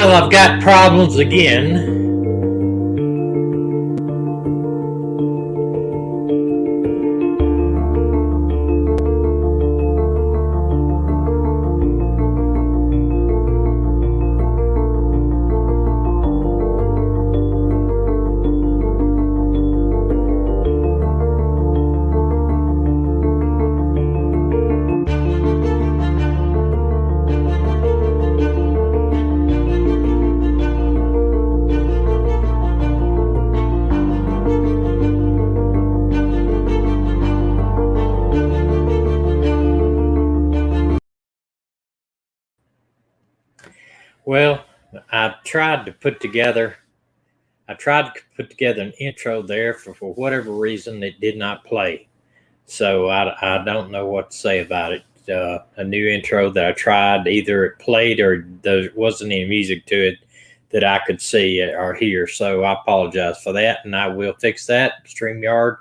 Well, I've got problems again. Well, I tried to put together an intro there for whatever reason it did not play. So I don't know what to say about it. A new intro that I tried, either it played or there wasn't any music to it that I could see or hear. So I apologize for that, and I will fix that. StreamYard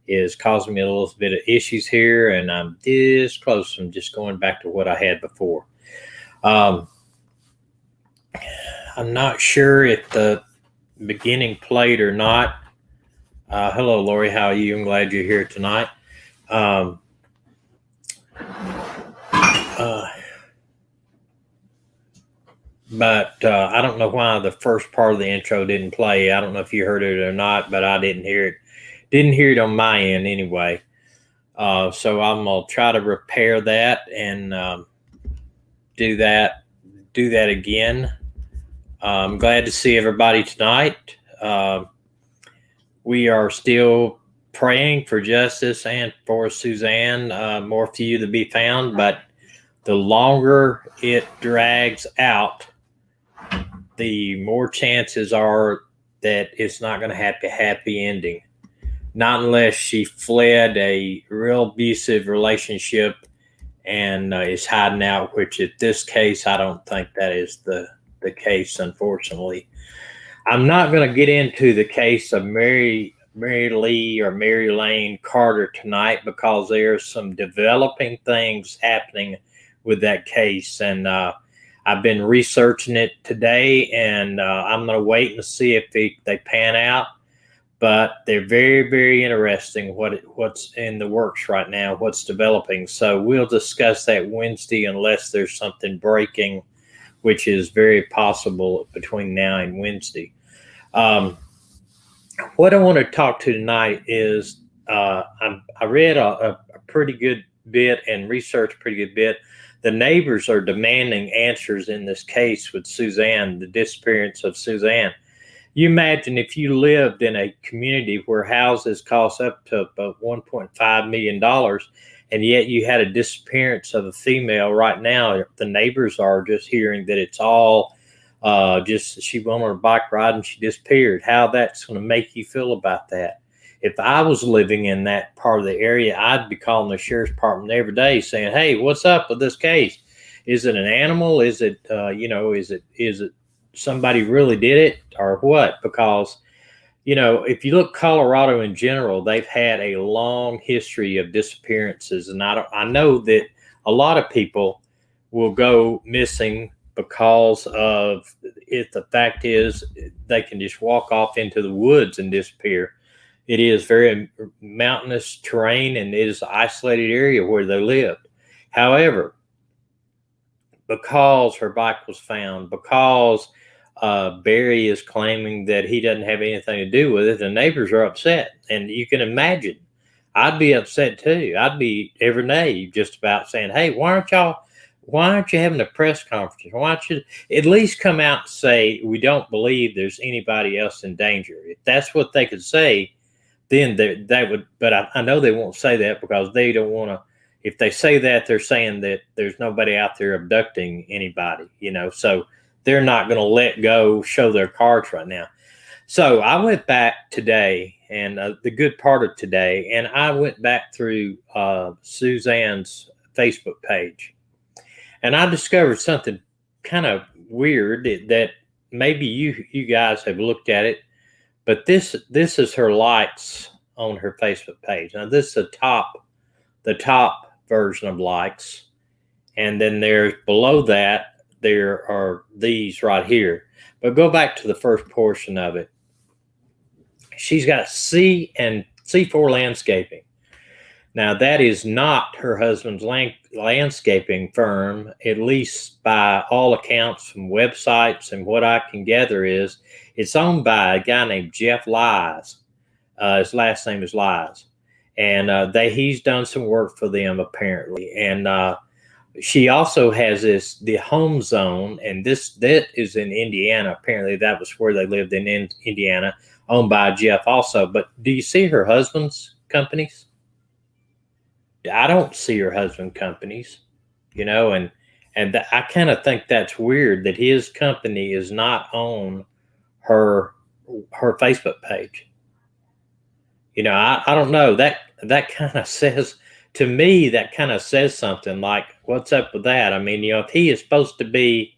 is causing me a little bit of issues here, and I'm this close from just going back to what I had before. Um, I'm not sure if the beginning played or not. Hello, Lori. How are you? I'm glad you're here tonight. Um, uh, but I don't know why the first part of the intro didn't play. I don't know if you heard it or not, but I didn't hear it. Didn't hear it on my end anyway. So I'm gonna try to repair that and do that. Do that again. I'm glad to see everybody tonight. We are still praying for justice and for Suzanne Morphew to be found, but the longer it drags out, the more chances are that it's not going to have a happy ending. Not unless she fled a real abusive relationship and is hiding out, which in this case, I don't think that is the case, unfortunately. I'm not going to get into the case of Mary Lee or Mary Lane Carter tonight because there's some developing things happening with that case. And I've been researching it today, and I'm going to wait and see if they pan out. But they're very, very interesting what's in the works right now, what's developing. So we'll discuss that Wednesday unless there's something breaking, which is very possible between now and Wednesday. What I want to talk to tonight is I read a pretty good bit and researched a pretty good bit. The neighbors are demanding answers in this case with Suzanne, the disappearance of Suzanne. You imagine if you lived in a community where houses cost up to about $1.5 million, and yet you had a disappearance of a female. Right now, the neighbors are just hearing that it's all just she went on a bike ride and she disappeared. How that's going to make you feel about that? If I was living in that part of the area, I'd be calling the sheriff's department every day saying, "Hey, what's up with this case? Is it an animal? Is it is it somebody really did it or what?" Because if you look Colorado in general, they've had a long history of disappearances, and I know that a lot of people will go missing because of it. The fact is, they can just walk off into the woods and disappear. It is very mountainous terrain, and it is an isolated area where they lived. However, because her bike was found, because Barry is claiming that he doesn't have anything to do with it, the neighbors are upset. And you can imagine, I'd be upset too. I'd be every day just about saying, "Hey, why aren't you having a press conference? Why don't you at least come out and say, we don't believe there's anybody else in danger?" If that's what they could say, then they would, but I know they won't say that because they don't want to. If they say that, they're saying that there's nobody out there abducting anybody, so they're not going to let go, show their cards right now. So I went back today, and the good part of today, and I went back through Suzanne's Facebook page, and I discovered something kind of weird that maybe you guys have looked at it, but this is her likes on her Facebook page. Now this is the top version of likes, and then there's below that there are these right here. But go back to the first portion of it. She's got C and C4 landscaping. Now, that is not her husband's landscaping firm, at least by all accounts from websites, and what I can gather is it's owned by a guy named Jeff Lies. His last name is Lies. And he's done some work for them, apparently. And she also has the home zone, and that is in Indiana. Apparently, that was where they lived in Indiana, owned by Jeff also. But do you see her husband's companies? I don't see her husband companies, and I kind of think that's weird that his company is not on her Facebook page. I don't know, that kind of says to me, that kind of says something like, what's up with that? I mean, if he is supposed to be,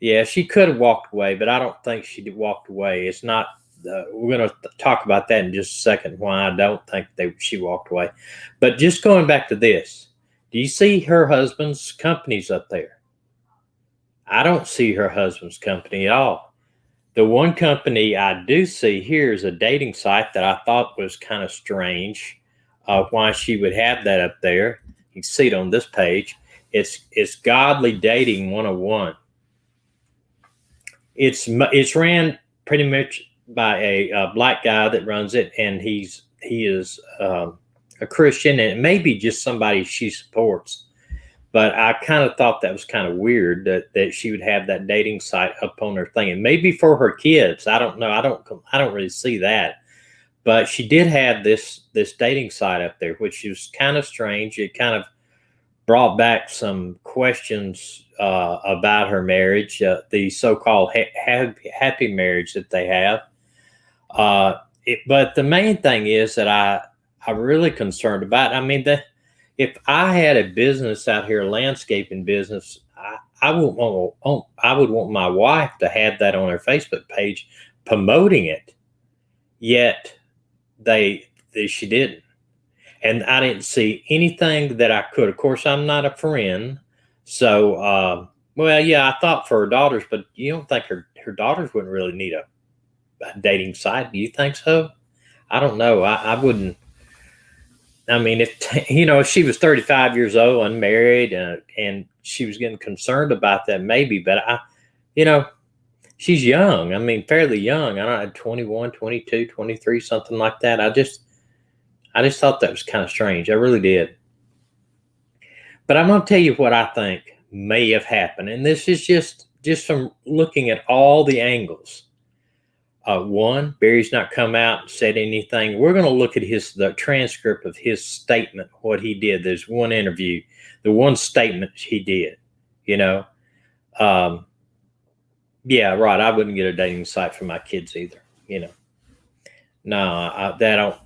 yeah, she could have walked away, but I don't think she walked away. It's not. We're going to talk about that in just a second, why I don't think she walked away. But just going back to this, do you see her husband's companies up there? I don't see her husband's company at all. The one company I do see here is a dating site that I thought was kind of strange, why she would have that up there. You can see it on this page. It's Godly Dating 101. It's ran pretty much by a black guy that runs it, and he is a Christian, and it may be just somebody she supports. But I kind of thought that was kind of weird that she would have that dating site up on her thing, and maybe for her kids. I don't know. I don't really see that, but she did have this dating site up there, which was kind of strange. It kind of brought back some questions about her marriage, the so-called happy marriage that they have. But the main thing is that I'm really concerned about. I mean, if I had a business out here, a landscaping business, I would want my wife to have that on her Facebook page promoting it. Yet she didn't, and I didn't see anything that I could. Of course, I'm not a friend, so well, yeah, I thought for her daughters, but you don't think her daughters wouldn't really need a dating site? Do you think so? I don't know. I wouldn't. I mean, if she was 35 years old, unmarried, and she was getting concerned about that, maybe. But she's young. I mean, fairly young. I don't know, 21, 22, 23, something like that. I just thought that was kind of strange. I really did. But I'm going to tell you what I think may have happened, and this is just from looking at all the angles. One, Barry's not come out and said anything. We're going to look at the transcript of his statement, what he did. There's one interview, the one statement he did, yeah, right. I wouldn't get a dating site for my kids either, No, that don't,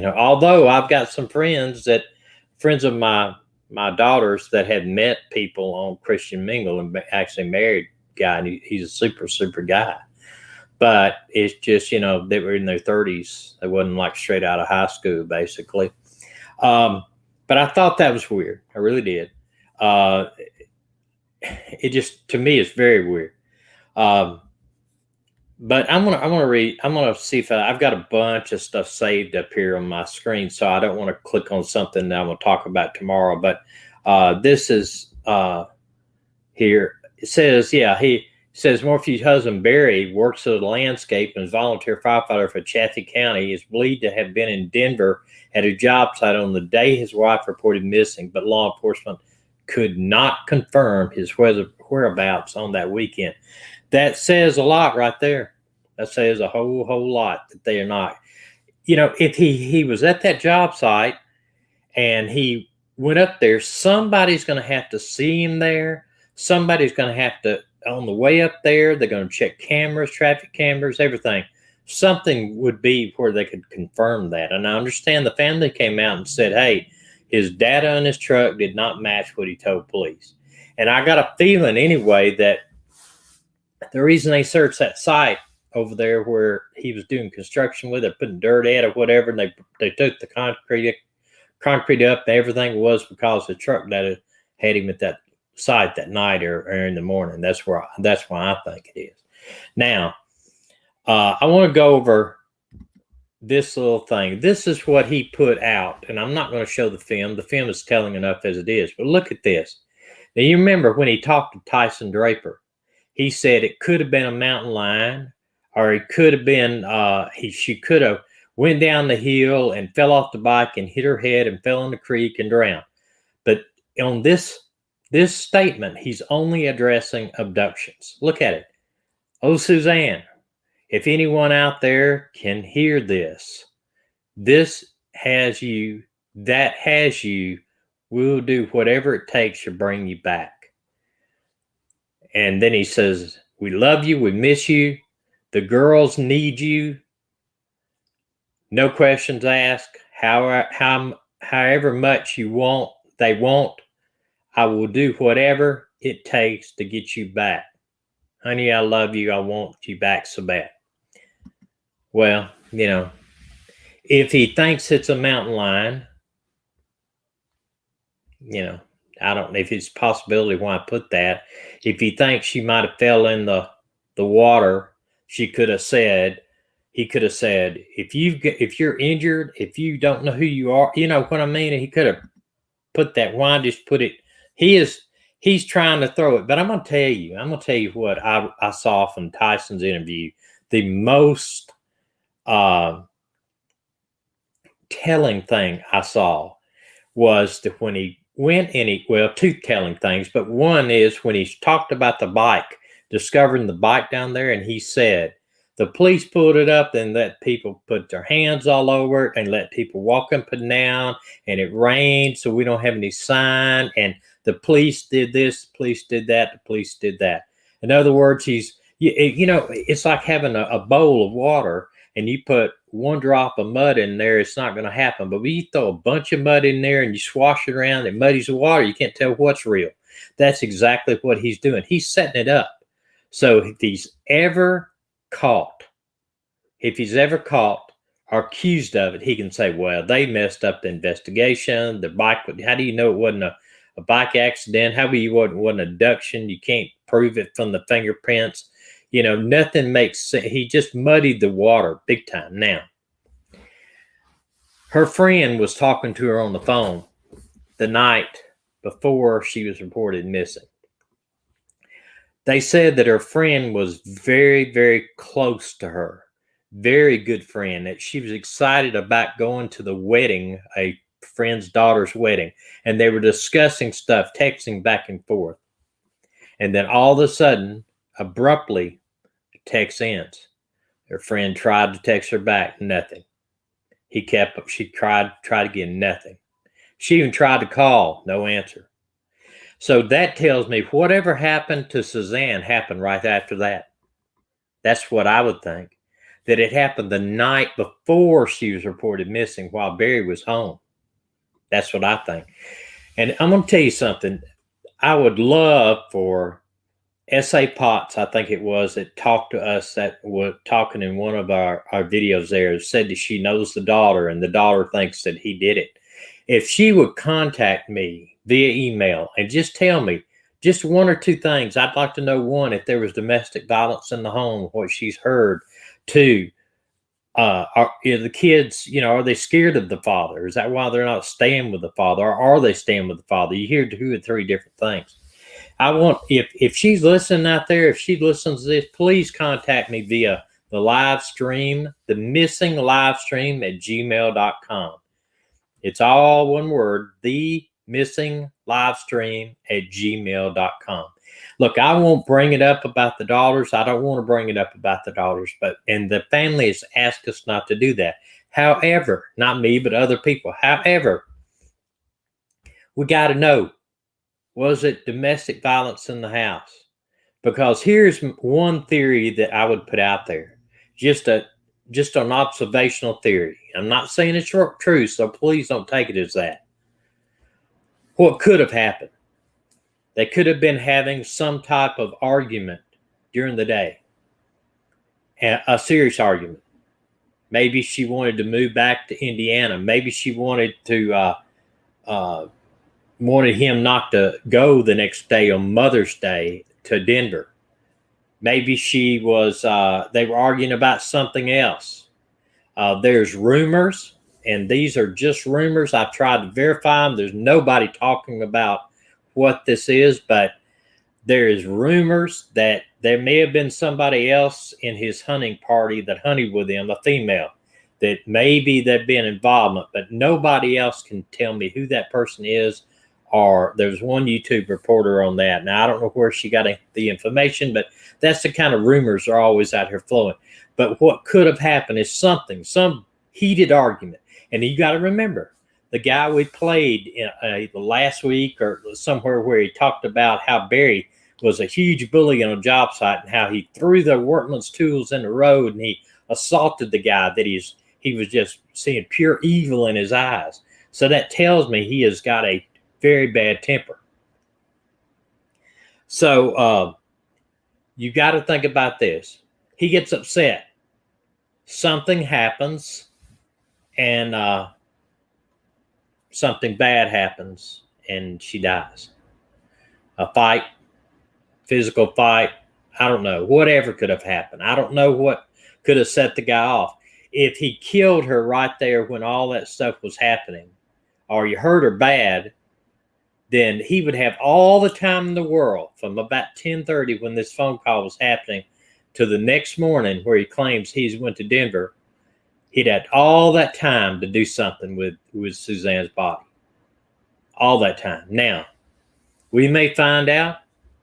although I've got some friends of my daughters that had met people on Christian Mingle and actually married a guy, and he's a super, super guy. But it's just, they were in their 30s. They wasn't like straight out of high school, basically. But I thought that was weird. I really did. It just, to me, it's very weird. But I'm gonna read. I'm gonna see if I've got a bunch of stuff saved up here on my screen, so I don't want to click on something that I'm gonna talk about tomorrow. But this is here. It says, he says Morphew's husband Barry works at a landscape and is volunteer firefighter for Chaffee County. He is believed to have been in Denver at a job site on the day his wife reported missing, but law enforcement could not confirm his whereabouts on that weekend. That says a lot right there. That says a whole lot that they are not. If he was at that job site and he went up there, somebody's going to have to see him there. Somebody's going to have to, on the way up there, they're going to check cameras, traffic cameras, everything. Something would be where they could confirm that. And I understand the family came out and said, hey, his data on his truck did not match what he told police. And I got a feeling anyway that the reason they searched that site over there where he was doing construction with it, putting dirt at or whatever, and they took the concrete up and everything, was because the truck data had him at that site that night or in the morning. That's why I think it is. Now, I want to go over this little thing. This is what he put out, and I'm not going to show the film. The film is telling enough as it is, but look at this. Now, you remember when he talked to Tyson Draper, he said it could have been a mountain lion, or it could have been, she could have went down the hill and fell off the bike and hit her head and fell in the creek and drowned. But on this statement, he's only addressing abductions. Look at it. Oh, Suzanne, if anyone out there can hear this, this has you, that has you, we'll do whatever it takes to bring you back. And then he says, we love you, we miss you, the girls need you, no questions asked, however much you want, they want, I will do whatever it takes to get you back. Honey, I love you, I want you back so bad. Well, you know, if he thinks it's a mountain lion, you know, I don't know if it's a possibility why I put that. If he thinks she might have fell in the water, he could have said, if you're injured, if you don't know who you are, you know what I mean? He could have put that. Why just put it? He's trying to throw it. But I'm going to tell you what I saw from Tyson's interview. The most telling thing I saw was that when he went and two telling things, but one is when he talked about the bike, discovering the bike down there, and he said the police pulled it up and let people put their hands all over it and let people walk up and down, and it rained, so we don't have any sign, and the police did this, the police did that, the police did that. In other words, it's like having a bowl of water and you put one drop of mud in there, it's not going to happen. But when you throw a bunch of mud in there and you swash it around, it muddies the water. You can't tell what's real. That's exactly what he's doing. He's setting it up. So if he's ever caught or accused of it, he can say, well, they messed up the investigation. The bike, how do you know it wasn't a bike accident? How do you wasn't an abduction? You can't prove it from the fingerprints. You know, nothing makes sense. He just muddied the water big time. Now, her friend was talking to her on the phone the night before she was reported missing. They said that her friend was very, very close to her, very good friend, that she was excited about going to the wedding, a friend's daughter's wedding, and they were discussing stuff, texting back and forth. And then all of a sudden, abruptly, text ends. Her friend tried to text her back, nothing. She tried again, nothing. She even tried to call, no answer. So that tells me whatever happened to Suzanne happened right after that. That's what I would think. That it happened the night before she was reported missing while Barry was home. That's what I think. And I'm going to tell you something. I would love for S.A. Potts, I think it was, that talked to us, that was talking in one of our videos there, said that she knows the daughter and the daughter thinks that he did it. If she would contact me via email and just tell me just one or two things. I'd like to know, one, if there was domestic violence in the home, what she's heard. Two, are the kids, are they scared of the father? Is that why they're not staying with the father? Or are they staying with the father? You hear 2 or 3 different things. I want, if she's listening out there, if she listens to this, please contact me via the live stream, the missing live stream at gmail.com. It's all one word, the missing live stream at gmail.com. Look, I won't bring it up about the daughters. I don't want to bring it up about the daughters, and the family has asked us not to do that. However, not me, but other people. However, we got to know, was it domestic violence in the house? Because here's one theory that I would put out there, just an observational theory. I'm not saying it's true, so please don't take it as that. What could have happened? They could have been having some type of argument during the day, a serious argument. Maybe she wanted to move back to Indiana. Maybe she wanted to wanted him not to go the next day on Mother's Day to Denver. Maybe she was, they were arguing about something else. There's rumors, and these are just rumors. I've tried to verify them. There's nobody talking about what this is, but there is rumors that there may have been somebody else in his hunting party that hunted with him, a female, that maybe there'd been involvement, but nobody else can tell me who that person is. Or there's one YouTube reporter on that. Now, I don't know where she got the information, but that's the kind of rumors are always out here flowing. But what could have happened is some heated argument. And you got to remember, the guy we played in, last week or somewhere where he talked about how Barry was a huge bully on a job site and how he threw the workman's tools in the road and he assaulted the guy, that he was just seeing pure evil in his eyes. So that tells me he has got a very bad temper. So you got to think about this. He gets upset. Something happens, and something bad happens, and she dies. A fight, physical fight, I don't know. Whatever could have happened. I don't know what could have set the guy off. If he killed her right there when all that stuff was happening, or you hurt her bad, then he would have all the time in the world from about 10:30 when this phone call was happening to the next morning where he claims he went to Denver. He'd had all that time to do something with Suzanne's body. All that time. Now, we may find out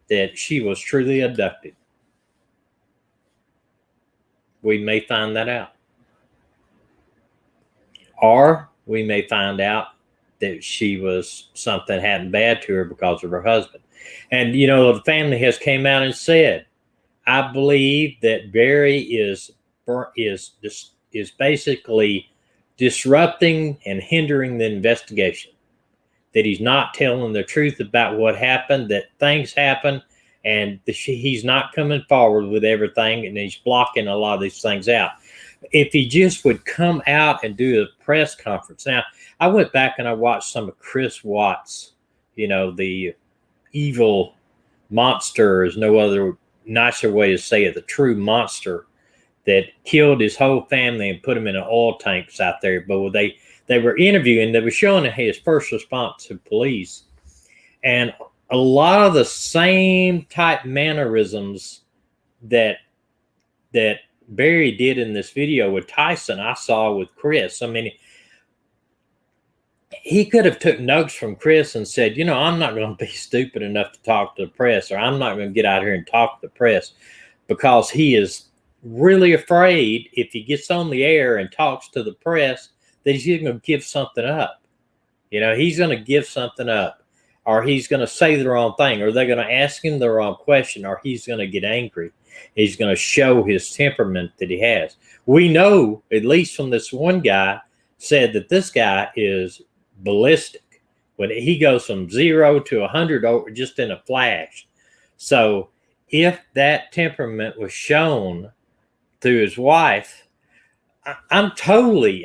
that she was truly abducted. We may find that out. Or we may find out that she was, something happened bad to her because of her husband. And, you know, the family has came out and said, I believe that Barry is basically disrupting and hindering the investigation, that he's not telling the truth about what happened, that things happen, and he's not coming forward with everything, and he's blocking a lot of these things out. If he just would come out and do a press conference. Now, I went back and I watched some of Chris Watts, you know, the evil monster, is no other nicer way to say it, the true monster that killed his whole family and put him in oil tanks out there. But they were interviewing, they were showing his first response to police. And a lot of the same type mannerisms that Barry did in this video with Tyson, I saw with Chris. I mean, he could have took notes from Chris and said, you know, I'm not going to be stupid enough to talk to the press, or I'm not going to get out here and talk to the press, because he is really afraid if he gets on the air and talks to the press that he's going to give something up. You know, he's going to give something up, or he's going to say the wrong thing, or they're going to ask him the wrong question, or he's going to get angry. He's going to show his temperament that he has. We know, at least from this one guy, said that this guy is ballistic. When he goes from 0 to 100 over just in a flash. So if that temperament was shown through his wife, I'm totally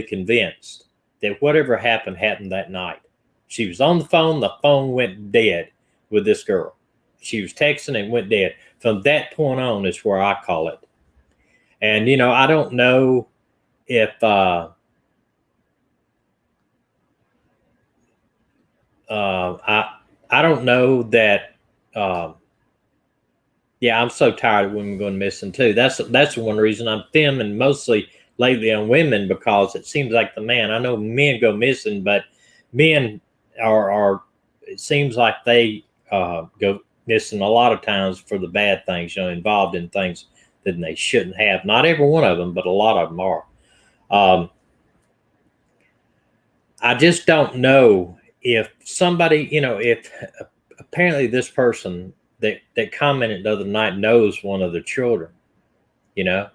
convinced that whatever happened that night. She was on the phone went dead with this girl. She was texting and went dead. From that point on is where I call it. And, you know, I don't know if I don't know that I'm so tired of women going missing too. That's one reason I'm filming mostly lately on women, because it seems like I know men go missing, but men are it seems like they go missing a lot of times for the bad things, you know, involved in things that they shouldn't have. Not every one of them, but a lot of them are. I just don't know if somebody, you know, if apparently this person that commented the other night knows one of the children, you know,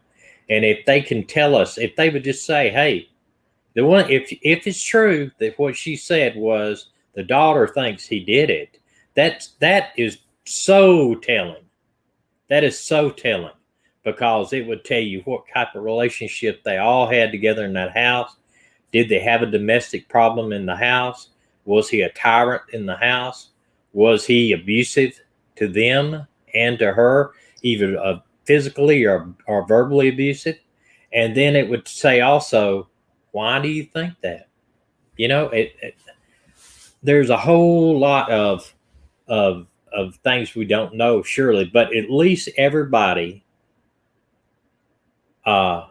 and if they can tell us, if they would just say, hey, the one, if it's true that what she said was the daughter thinks he did it, that is so telling. That is so telling, because it would tell you what type of relationship they all had together in that house. Did they have a domestic problem in the house? Was he a tyrant in the house? Was he abusive to them and to her, either physically or verbally abusive? And then it would say also, why do you think that? You know, there's a whole lot of things we don't know, surely, but at least everybody uh,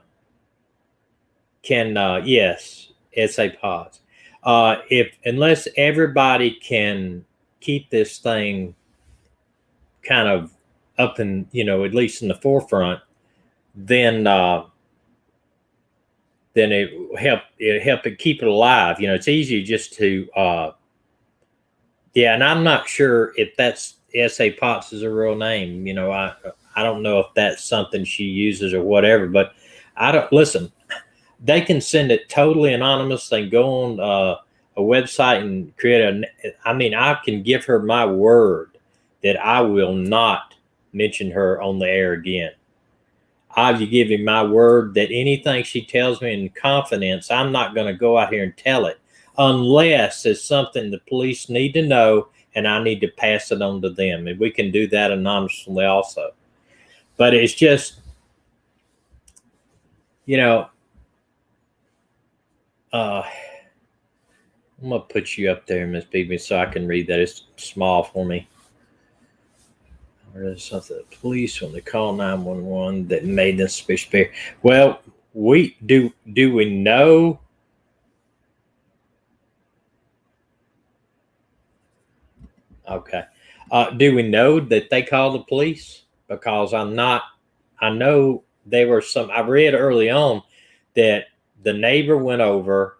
can. Yes, it's a pause. If unless everybody can keep this thing kind of up and at least in the forefront, then it help it keep it alive. It's easy just to yeah, and I'm not sure if that's S.A. Potts is a real name. I don't know if that's something she uses or whatever, but I don't listen. They can send it totally anonymous. They can go on a website and create I mean, I can give her my word that I will not mention her on the air again. I'll give you my word that anything she tells me in confidence, I'm not going to go out here and tell it unless it's something the police need to know and I need to pass it on to them. And we can do that anonymously also. But it's just, you know, uh, I'm going to put you up there, Miss Beebe, so I can read that. It's small for me. There's something the police when they call 911 that made them suspicious. Well, we do we know? Okay. Do we know that they called the police? Because I know there were some, I read early on that the neighbor went over.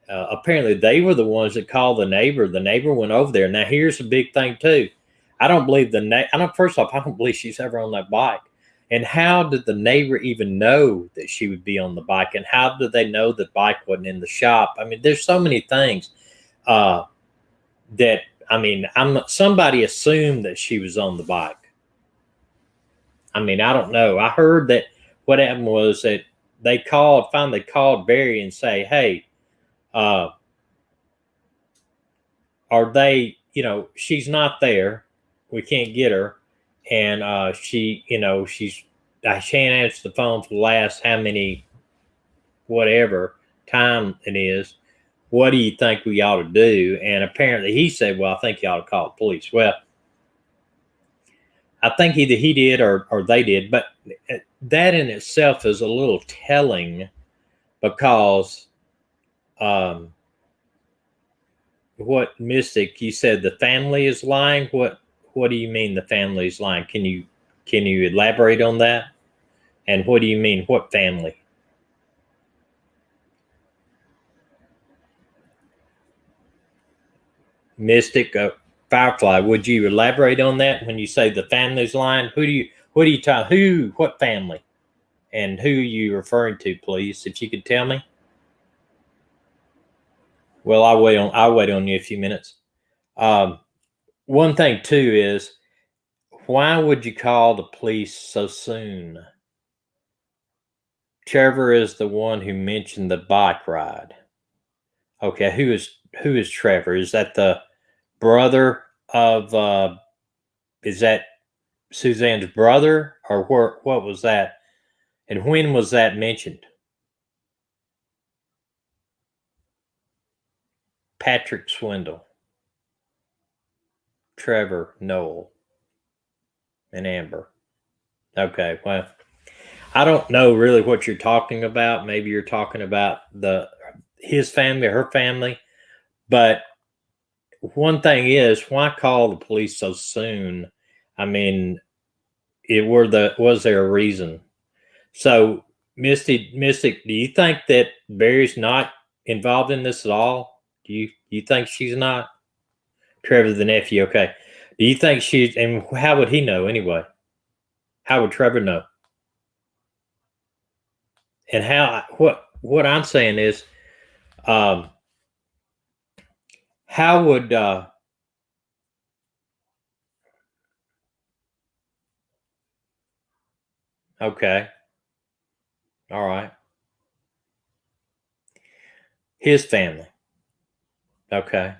Apparently, they were the ones that called the neighbor. The neighbor went over there. Now, here's the big thing, too. I don't believe first off, I don't believe she's ever on that bike. And how did the neighbor even know that she would be on the bike? And how did they know the bike wasn't in the shop? I mean, there's so many things. Uh, that I mean, somebody assumed that she was on the bike. I mean, I don't know. I heard that what happened was that they finally called Barry and say, "Hey, uh, are they? She's not there. We can't get her, and I can't answer the phone for the last how many whatever time it is. What do you think we ought to do?" And apparently, he said, "Well, I think you ought to call the police." Well, I think either he did or they did, but that in itself is a little telling because what Mystic you said the family is lying. What do you mean the family is lying? Can you elaborate on that? And what do you mean what family? Mystic Firefly. Would you elaborate on that when you say the family's lying? What family? And who are you referring to, please? If you could tell me. Well, I'll wait on you a few minutes. Um, One thing too is why would you call the police so soon? Trevor is the one who mentioned the bike ride. Okay, who is Trevor? Is that the brother of is that Suzanne's brother or what was that? And when was that mentioned? Patrick Swindle, Trevor, Noel, and Amber. Okay, well, I don't know really what you're talking about. Maybe you're talking about his family or her family. But one thing is, why call the police so soon? I mean, was there a reason? So, Mystic, do you think that Barry's not involved in this at all? Do you think she's not? Trevor, the nephew, okay. Do you think she's? And how would he know anyway? How would Trevor know? And what I'm saying is, um, how would okay, all right. His family. Okay.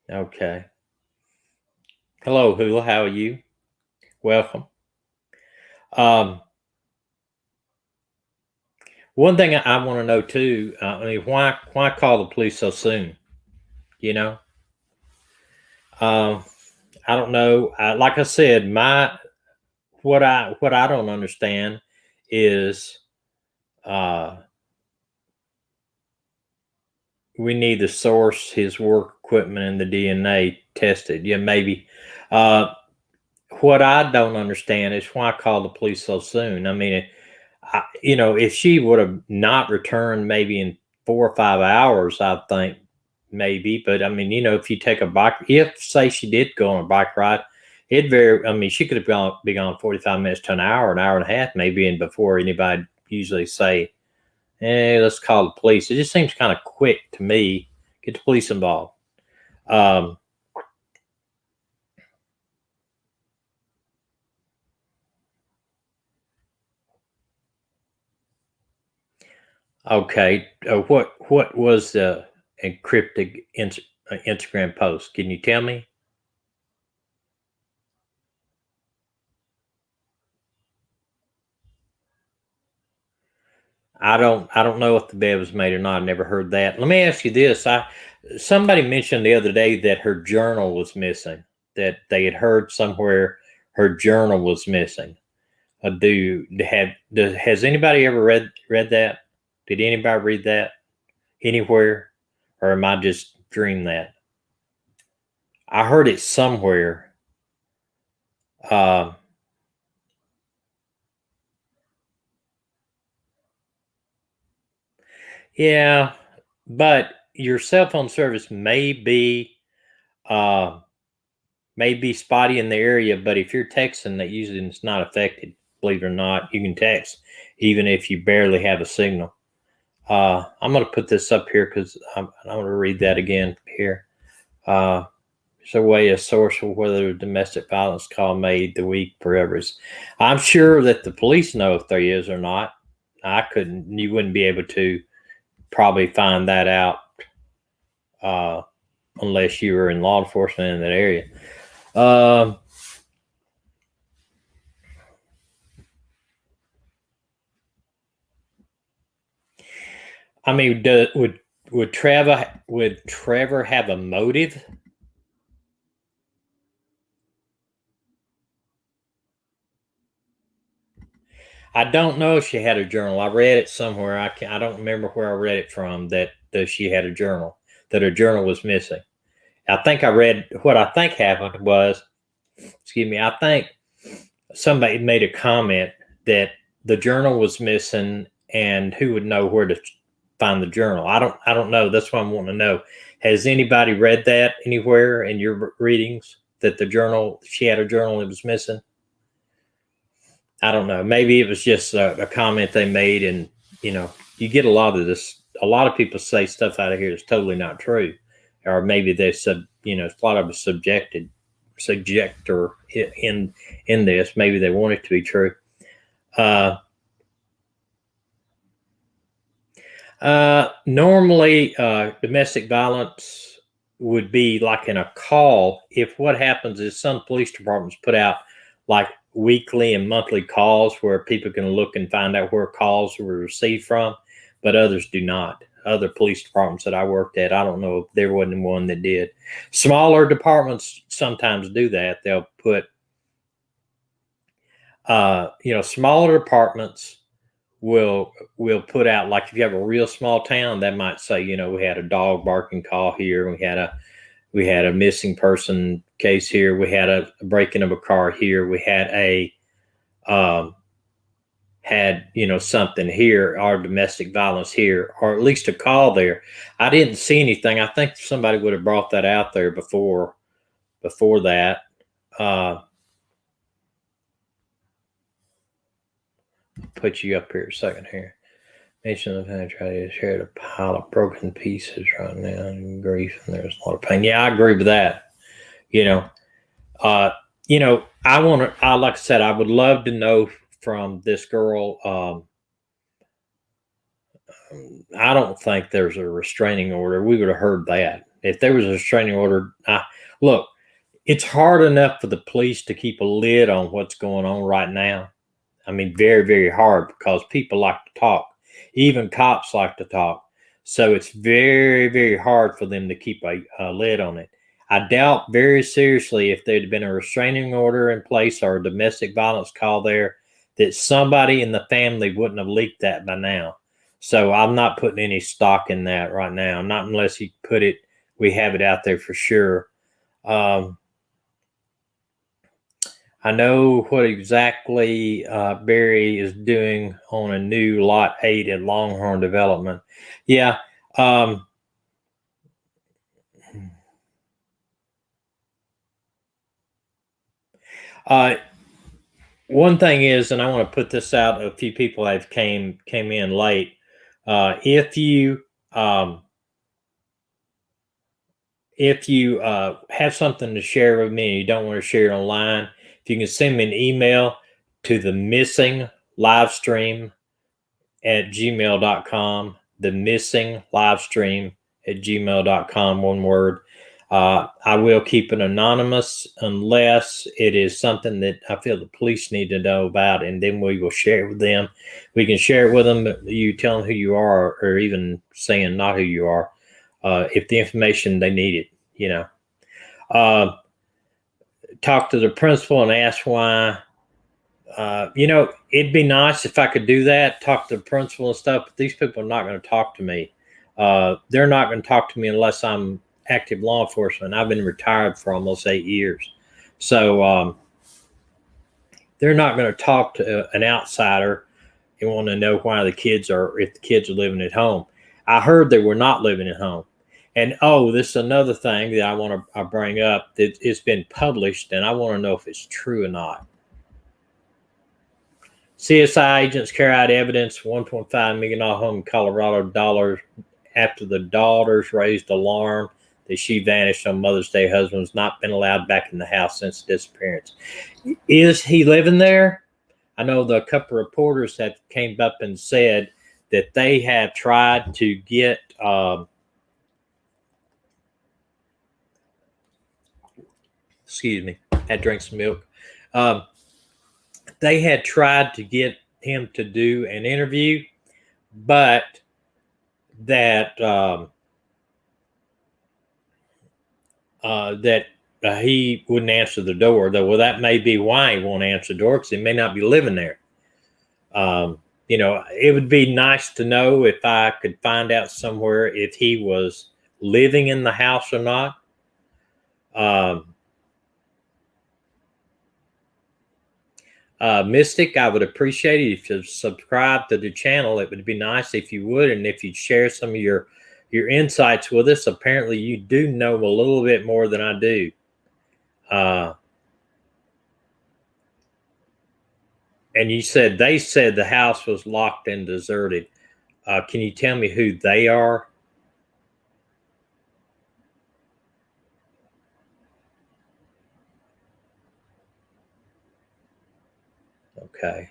Okay. Hello, Hula. How are you? Welcome. Um, One thing I want to know too. I mean, why call the police so soon? You know, um, I don't know. Like I said, my what I don't understand is uh, we need to source his work equipment and the DNA tested. Yeah, maybe. Uh, what I don't understand is why call the police so soon. I mean, if she would have not returned maybe in 4 or 5 hours, I think maybe. But I mean, if you take a bike, if say she did go on a bike ride, I mean, she could have be gone 45 minutes to an hour and a half, maybe, and before anybody usually say, "Hey, let's call the police." It just seems kind of quick to me. Get the police involved. Um, okay, what was the encrypted Instagram post? Can you tell me? I don't know if the bed was made or not. I never heard that. Let me ask you this. Somebody mentioned the other day that her journal was missing. That they had heard somewhere her journal was missing. Has anybody ever read that? Did anybody read that anywhere, or am I just dreaming that? I heard it somewhere. Uh, yeah, but your cell phone service uh, may be spotty in the area, but if you're texting, that usually it's not affected. Believe it or not, you can text even if you barely have a signal. I'm going to put this up here because I'm going to read that again here. Uh, it's a way a source for whether a domestic violence call made the week forever. I'm sure that the police know if there is or not. You wouldn't be able to probably find that out uh, unless you were in law enforcement in that area. Um, I mean, would Trevor have a motive? I don't know if she had a journal. I read it somewhere. I don't remember where I read it from that she had a journal, that her journal was missing. I think I read what I think happened was, excuse me, I think somebody made a comment that the journal was missing and who would know where to find the journal. I don't know. That's what I want to know. Has anybody read that anywhere in your readings that she had a journal that was missing? I don't know. Maybe it was just a comment they made, and you get a lot of this. A lot of people say stuff out of here is totally not true, or maybe they said, a lot of it subjector in this. Maybe they want it to be true. Uh, Normally, domestic violence would be like in a call. If what happens is some police departments put out like weekly and monthly calls where people can look and find out where calls were received from, but others do not. Other police departments that I worked at, I don't know if there wasn't one that did. Smaller departments sometimes do that. They'll put, smaller departments will put out, like if you have a real small town that might say, we had a dog barking call here, we had a missing person case here, we had a breaking of a car here, we um, had something here, our domestic violence here, or at least a call there. I didn't see anything. I think somebody would have brought that out there before that. uh, put you up here a second here. Nation of Penetrated shared a pile of broken pieces right now, and grief, and there's a lot of pain. Yeah, I agree with that. You know, uh, I want to, like I said, I would love to know from this girl. I don't think there's a restraining order. We would have heard that. If there was a restraining order, look, it's hard enough for the police to keep a lid on what's going on right now. I mean, very, very hard because people like to talk. Even cops like to talk. So it's very, very hard for them to keep a lid on it. I doubt very seriously if there'd been a restraining order in place or a domestic violence call there, that somebody in the family wouldn't have leaked that by now. So I'm not putting any stock in that right now, not unless he put it, we have it out there for sure. I know what exactly Barry is doing on a new Lot 8 at Longhorn Development. Yeah. One thing is, and I want to put this out, a few people have came in late. If you have something to share with me and you don't want to share it online, if you can send me an email to the missing live stream at gmail.com, the missing live stream at gmail.com, one word. I will keep it anonymous unless it is something that I feel the police need to know about, and then we will share it with them. We can share it with them, you tell them who you are, or even saying not who you are, if the information they need it, talk to the principal and ask why. It'd be nice if I could do that, talk to the principal and stuff, but these people are not going to talk to me. They're not going to talk to me unless I'm active law enforcement. I've been retired for almost 8 years. So they're not going to talk to an outsider and want to know why if the kids are living at home. I heard they were not living at home. And this is another thing that I want to bring up, that it's been published, and I want to know if it's true or not. CSI agents carry out evidence $1.5 million home in Colorado dollars after the daughters raised alarm that she vanished on Mother's Day. Husband's not been allowed back in the house since disappearance. Is he living there? I know a couple of reporters that came up and said that they have tried to get excuse me, I had to drink some milk. They had tried to get him to do an interview, but that he wouldn't answer the door. Well, that may be why he won't answer the door, because he may not be living there. It would be nice to know if I could find out somewhere if he was living in the house or not. Mystic, I would appreciate it if you subscribe to the channel. It would be nice if you would, and if you'd share some of your insights with us. Apparently you do know a little bit more than I do. And they said the house was locked and deserted. Can you tell me who they are? Okay.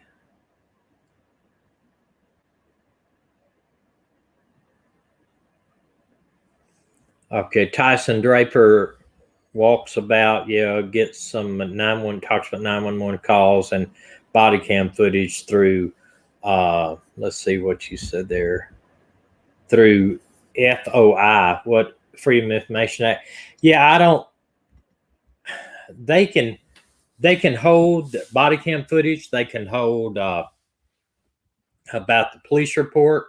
Okay, Tyson Draper walks about, gets some 911, talks about 911 calls and body cam footage through, let's see what you said there, through FOI, what Freedom of Information Act. Yeah, they can hold body cam footage. They can hold about the police report.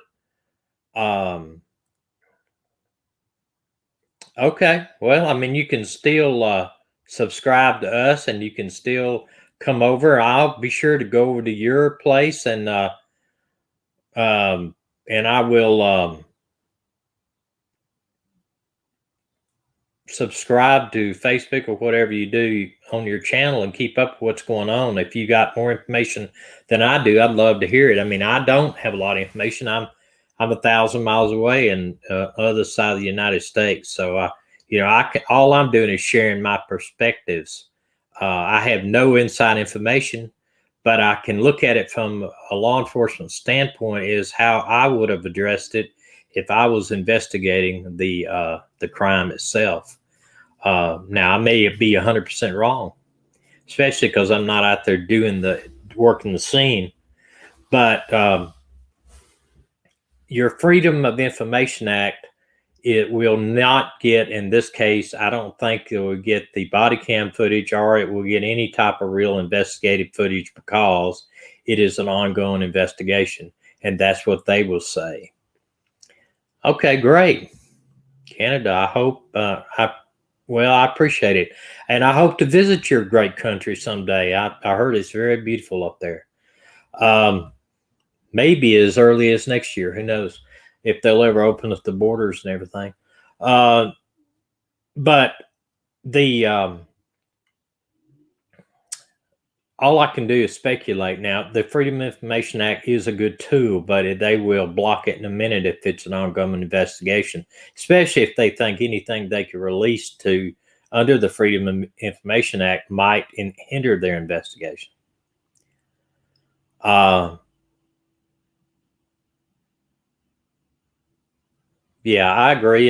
Okay. Well, I mean, you can still subscribe to us, and you can still come over. I'll be sure to go over to your place, and I will subscribe to Facebook or whatever you do on your channel and keep up with what's going on. If you got more information than I do, I'd love to hear it. I mean, I don't have a lot of information. I'm 1,000 miles away and other side of the United States. So all I'm doing is sharing my perspectives. I have no inside information, but I can look at it from a law enforcement standpoint is how I would have addressed it if I was investigating the crime itself. Now I may be 100% wrong, especially because I'm not out there doing the work in the scene. But your Freedom of Information Act, it will not get, in this case, I don't think it will get the body cam footage or it will get any type of real investigative footage because it is an ongoing investigation. And that's what they will say. Okay, great. Canada, I hope, I appreciate it. And I hope to visit your great country someday. I heard it's very beautiful up there. Maybe as early as next year. Who knows if they'll ever open up the borders and everything. But the all I can do is speculate. Now, the Freedom of Information Act is a good tool, but they will block it in a minute if it's an ongoing investigation, especially if they think anything they could release to under the Freedom of Information Act might hinder their investigation. Yeah, I agree.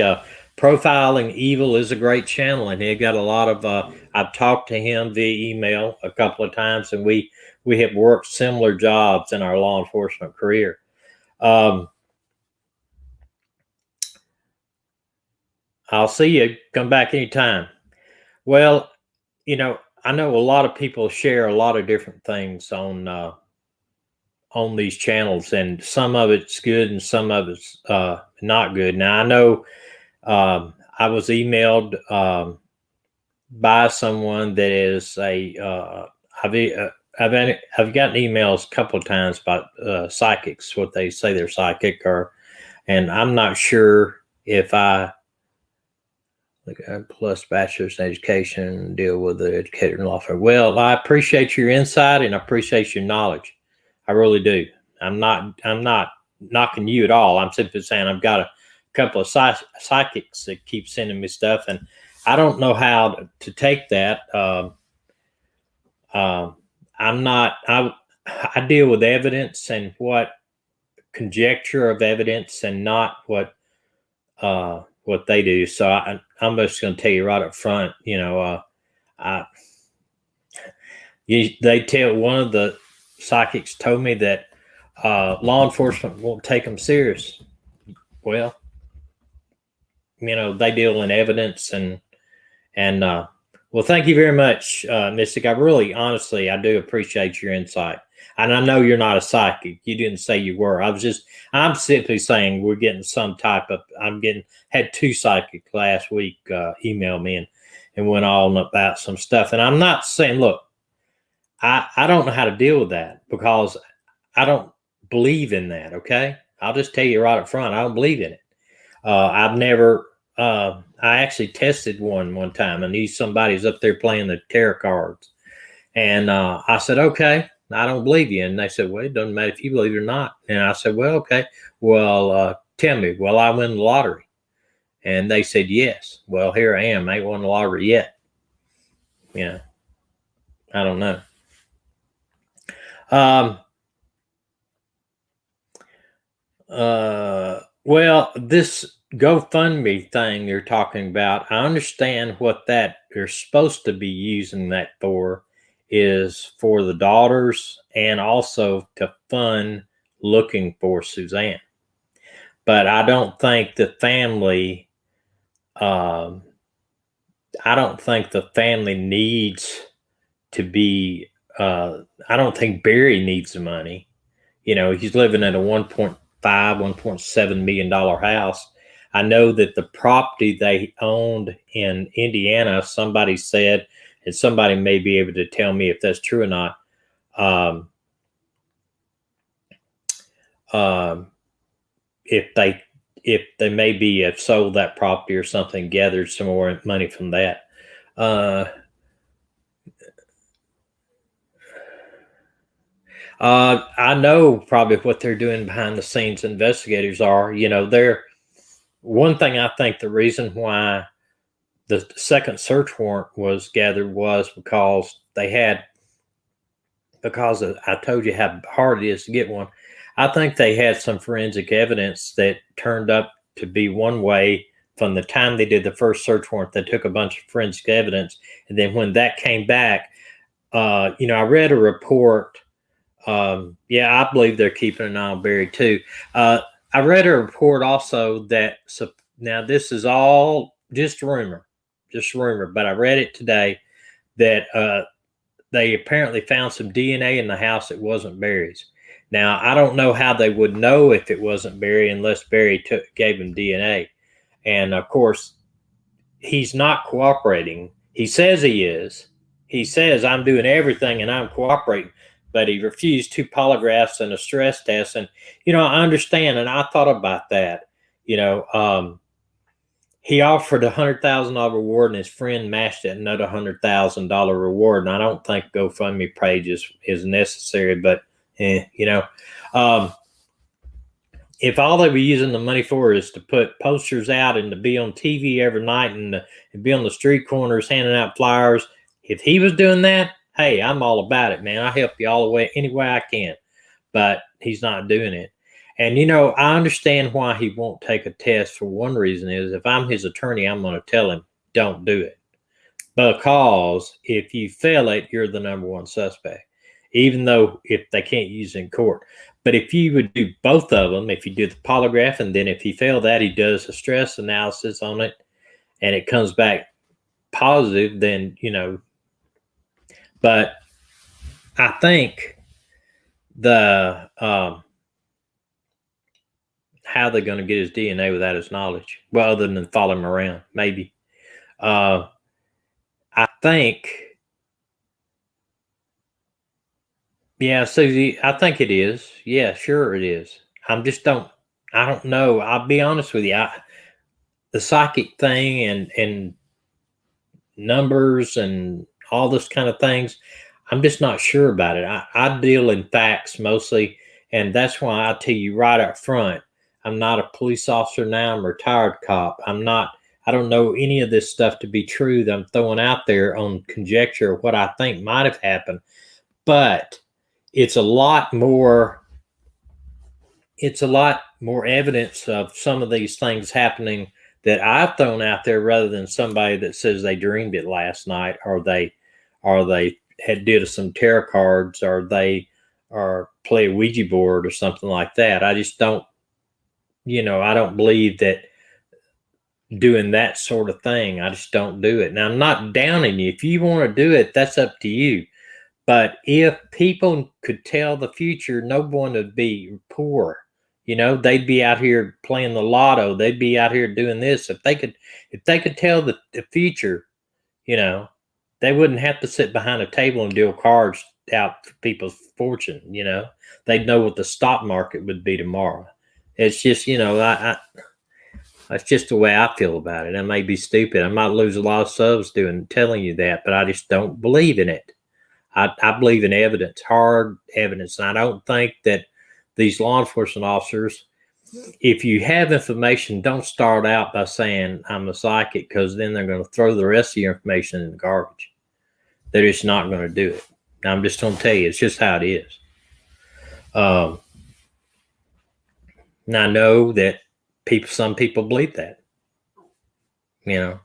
Profiling Evil is a great channel, and he got a lot of. I've talked to him via email a couple of times, and we have worked similar jobs in our law enforcement career. I'll see you. Come back anytime. Well, I know a lot of people share a lot of different things on these channels, and some of it's good and some of it's not good. Now, I know I was emailed by someone that is I've gotten emails a couple of times about psychics, what they say they're psychic, and I'm not sure if I plus bachelor's in education, deal with the educator and law firm. Well, I appreciate your insight and I appreciate your knowledge. I really do. I'm not knocking you at all. I'm simply saying I've got a couple of psychics that keep sending me stuff, and I don't know how to take that. I deal with evidence and what conjecture of evidence and not what they do. So I'm just going to tell you right up front, they tell one of the psychics told me that law enforcement won't take them serious. Well, they deal in evidence and well, thank you very much, Mystic. I really, honestly, I do appreciate your insight. And I know you're not a psychic. You didn't say you were. I'm simply saying we're getting some type of, had two psychics last week email me and went on about some stuff. And I'm not saying, look, I don't know how to deal with that because I don't believe in that. Okay. I'll just tell you right up front. I don't believe in it. I've never, I actually tested one time and somebody's up there playing the tarot cards. And I said, okay, I don't believe you. And they said, well, it doesn't matter if you believe it or not. And I said, well, okay, well, tell me, will I win the lottery? And they said, yes. Well, here I am. I ain't won the lottery yet. I don't know. Well, this GoFundMe thing you're talking about, I understand what that you're supposed to be using that for is for the daughters and also to fund looking for Suzanne. But I don't think the family, I don't think the family needs to be, I don't think Barry needs the money. He's living in a $1.7 million house. I know that the property they owned in Indiana, somebody said, and somebody may be able to tell me if that's true or not. If they maybe have sold that property or something, gathered some more money from that. I know probably what they're doing behind the scenes. Investigators are, one thing I think the reason why the second search warrant was gathered was because I told you how hard it is to get one. I think they had some forensic evidence that turned up to be one way from the time they did the first search warrant. They took a bunch of forensic evidence, and then when that came back, I read a report. I believe they're keeping an eye on Barry too. I read a report also that, so now this is all just rumor, but I read it today that they apparently found some DNA in the house that wasn't Barry's. Now, I don't know how they would know if it wasn't Barry unless Barry gave him DNA. And of course, he's not cooperating. He says he is. He says, I'm doing everything and I'm cooperating. But he refused 2 polygraphs and a stress test. And, I understand. And I thought about that. He offered $100,000 reward, and his friend matched it another $100,000 reward. And I don't think GoFundMe page is necessary, but if all they were using the money for is to put posters out and to be on TV every night and be on the street corners handing out flyers, if he was doing that, hey, I'm all about it, man. I help you all the way, any way I can. But he's not doing it. And, I understand why he won't take a test. For one reason is, if I'm his attorney, I'm going to tell him, don't do it. Because if you fail it, you're the number one suspect, even though if they can't use it in court. But if you would do both of them, if you do the polygraph, and then if he failed that, he does a stress analysis on it, and it comes back positive, then, but I think how they're going to get his DNA without his knowledge, well, other than follow him around, maybe. I think, yeah, Susie, I think it is. Yeah, sure it is. I don't know. I'll be honest with you. The psychic thing and numbers and all this kind of things, I'm just not sure about it. I deal in facts mostly, and that's why I tell you right up front, I'm not a police officer now. I'm a retired cop. I don't know any of this stuff to be true that I'm throwing out there on conjecture of what I think might have happened. But it's a lot more evidence of some of these things happening that I've thrown out there, rather than somebody that says they dreamed it last night, or they had did some tarot cards, or play a Ouija board or something like that. I just don't, I don't believe that doing that sort of thing. I just don't do it. Now, I'm not downing you. If you want to do it, that's up to you. But if people could tell the future, no one would be poor. They'd be out here playing the lotto. They'd be out here doing this. If they could tell the future, they wouldn't have to sit behind a table and deal cards out for people's fortune. They'd know what the stock market would be tomorrow. It's just, that's just the way I feel about it. I may be stupid. I might lose a lot of subs telling you that, but I just don't believe in it. I believe in evidence, hard evidence. And I don't think that these law enforcement officers, if you have information, don't start out by saying I'm a psychic, because then they're going to throw the rest of your information in the garbage. They're just not going to do it. Now, I'm just going to tell you, it's just how it is. And I know that some people believe that, yeah.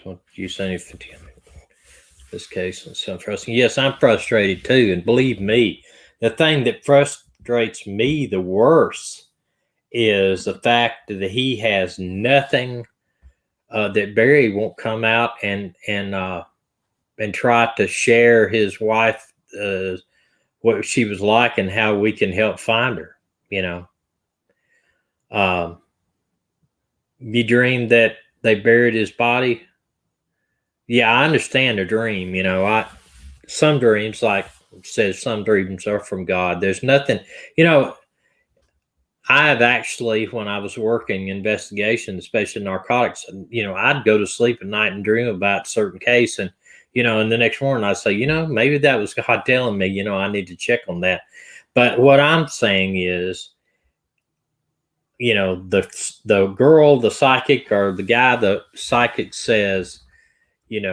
So you saying this case is so frustrating. Yes, I'm frustrated too. And believe me, the thing that frustrates me the worst is the fact that he has nothing, that Barry won't come out and try to share his wife, what she was like and how we can help find her. You dreamed that they buried his body. Yeah, I understand the dream. Some dreams, like it says, some dreams are from God. There's nothing, I've actually, when I was working investigation, especially narcotics, I'd go to sleep at night and dream about a certain case. And, And the next morning I say, maybe that was God telling me, I need to check on that. But what I'm saying is, the girl, the psychic, or the guy, the psychic says,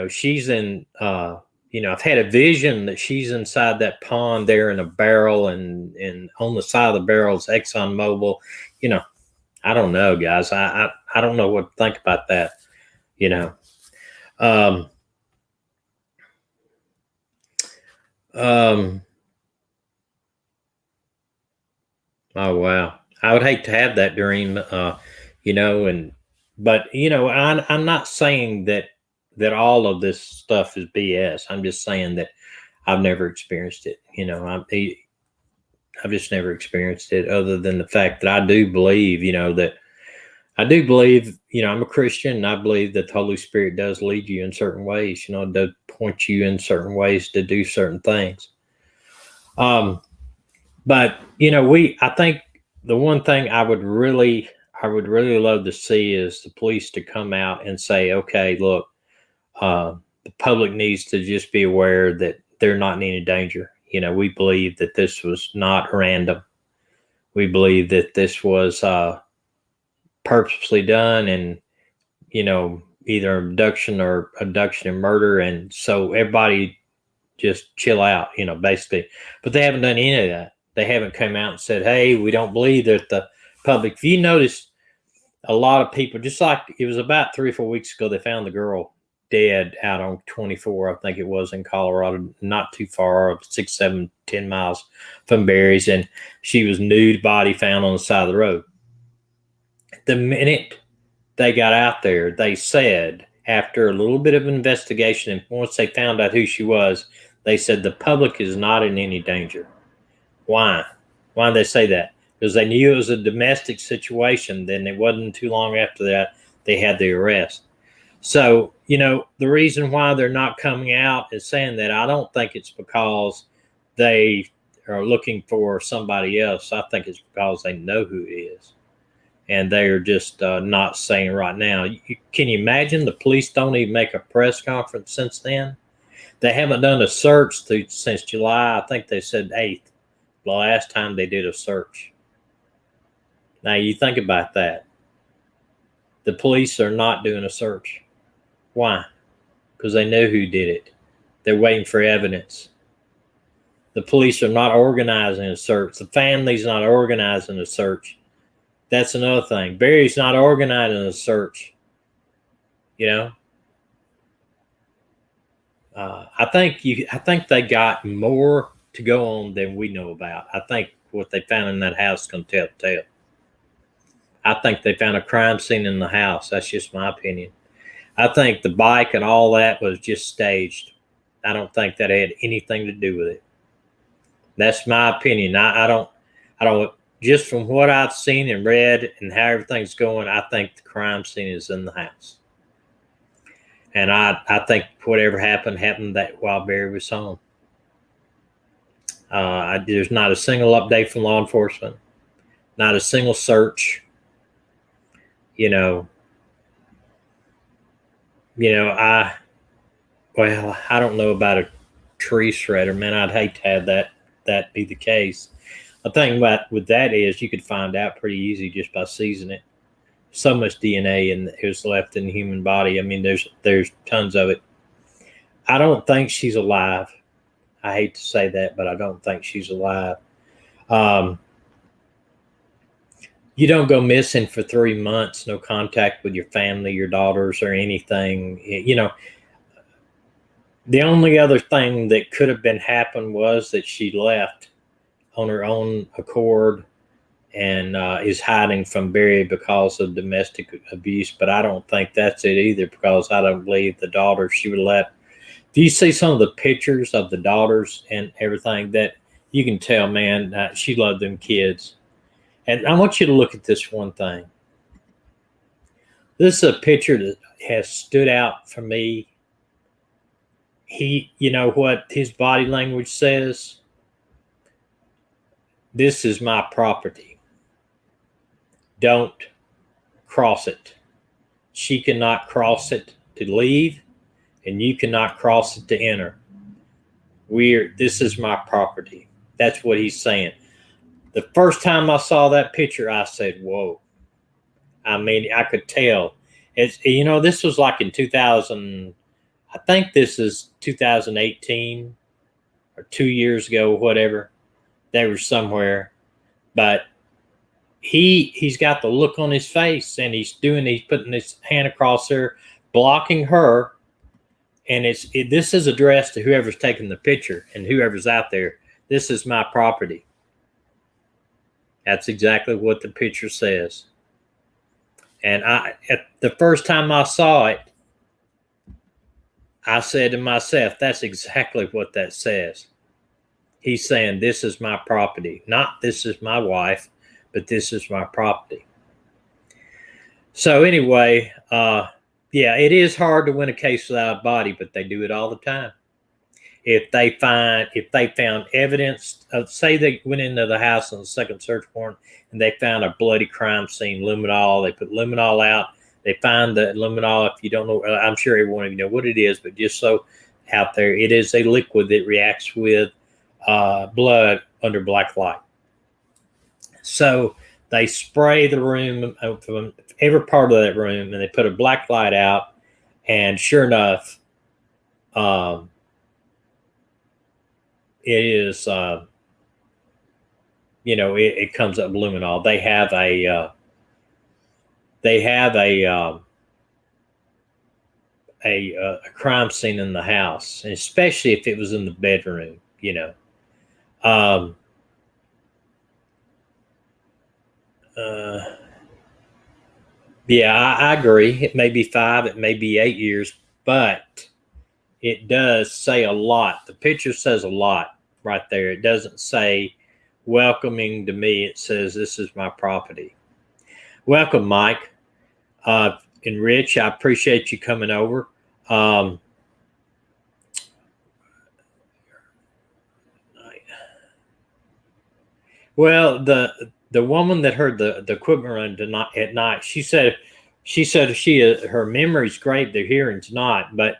she's in, I've had a vision that she's inside that pond there in a barrel, and on the side of the barrel is ExxonMobil. I don't know, guys. I don't know what to think about that. You know. Um, um, oh wow, I would hate to have that dream. But I'm not saying that all of this stuff is BS. I'm just saying that I've never experienced it. I've just never experienced it, other than the fact that I do believe, I'm a Christian, and I believe that the Holy Spirit does lead you in certain ways, does point you in certain ways to do certain things. But I think the one thing I would really love to see is the police to come out and say, okay, look, the public needs to just be aware that they're not in any danger. We believe that this was not random. We believe that this was purposely done, and either abduction and murder. And so everybody just chill out, basically. But they haven't done any of that. They haven't come out and said, hey, we don't believe that the public. If you notice, a lot of people, just like it was about 3 or 4 weeks ago, they found the girl dead out on 24, I think it was, in Colorado, not too far, 6, 7, 10 miles from Barry's, and she was nude, body found on the side of the road. The minute they got out there, they said, after a little bit of investigation, and once they found out who she was, they said the public is not in any danger. Why? Why did they say that? Because they knew it was a domestic situation. Then it wasn't too long after that they had the arrest. So, the reason why they're not coming out is saying that, I don't think it's because they are looking for somebody else. I think it's because they know who it is. And they're just not saying right now. Can you imagine the police don't even make a press conference since then? They haven't done a search since July. I think they said 8th, the last time they did a search. Now, you think about that. The police are not doing a search. Why? Because they know who did it. They're waiting for evidence. The police are not organizing a search. The family's not organizing a search. That's another thing. Barry's not organizing a search. I think they got more to go on than we know about. I think what they found in that house is going to tell the tale. I think they found a crime scene in the house. That's just my opinion. I think the bike and all that was just staged. I don't think that had anything to do with it. That's my opinion. I don't, just from what I've seen and read and how everything's going, I think the crime scene is in the house. And I think whatever happened that while Barry was home. There's not a single update from law enforcement, not a single search. I don't know about a tree shredder, man. I'd hate to have that be the case. The thing with that is you could find out pretty easy just by seizing it. So much DNA and is left in the human body. I mean, there's tons of it. I don't think she's alive. I hate to say that, but I don't think she's alive. You don't go missing for 3 months, no contact with your family, your daughters, or anything. The only other thing that could have been happened was that she left on her own accord and is hiding from Barry because of domestic abuse. But I don't think that's it either, because I don't believe the daughter she would let. Do you see some of the pictures of the daughters and everything, that you can tell, man, she loved them kids. And I want you to look at this one thing. This is a picture that has stood out for me. You know what his body language says? This is my property. Don't cross it. She cannot cross it to leave, and you cannot cross it to enter. This is my property. That's what he's saying. The first time I saw that picture, I said, whoa. I mean, I could tell. It's, this was like in 2000, I think this is 2018 or 2 years ago, whatever. They were somewhere. But he's got the look on his face, and he's putting his hand across her, blocking her. And this is addressed to whoever's taking the picture and whoever's out there. This is my property. That's exactly what the picture says. And the first time I saw it, I said to myself, that's exactly what that says. He's saying, this is my property. Not this is my wife, but this is my property. So anyway, yeah, it is hard to win a case without a body, but they do it all the time. If they found evidence of, say they went into the house on the second search warrant and they found a bloody crime scene, luminol, they put luminol out. They find the luminol, if you don't know, I'm sure everyone of you know what it is, but just so out there, it is a liquid that reacts with blood under black light. So they spray the room from every part of that room, and they put a black light out, and sure enough, it is, it comes up luminol. They have a crime scene in the house, and especially if it was in the bedroom, yeah, I agree. It may be 5, it may be 8 years, but it does say a lot. The picture says a lot right there. It doesn't say welcoming to me. It says this is my property. Welcome, Mike. And Rich, I appreciate you coming over. Well, the woman that heard the equipment run at night, she said her memory's great, the hearing's not, but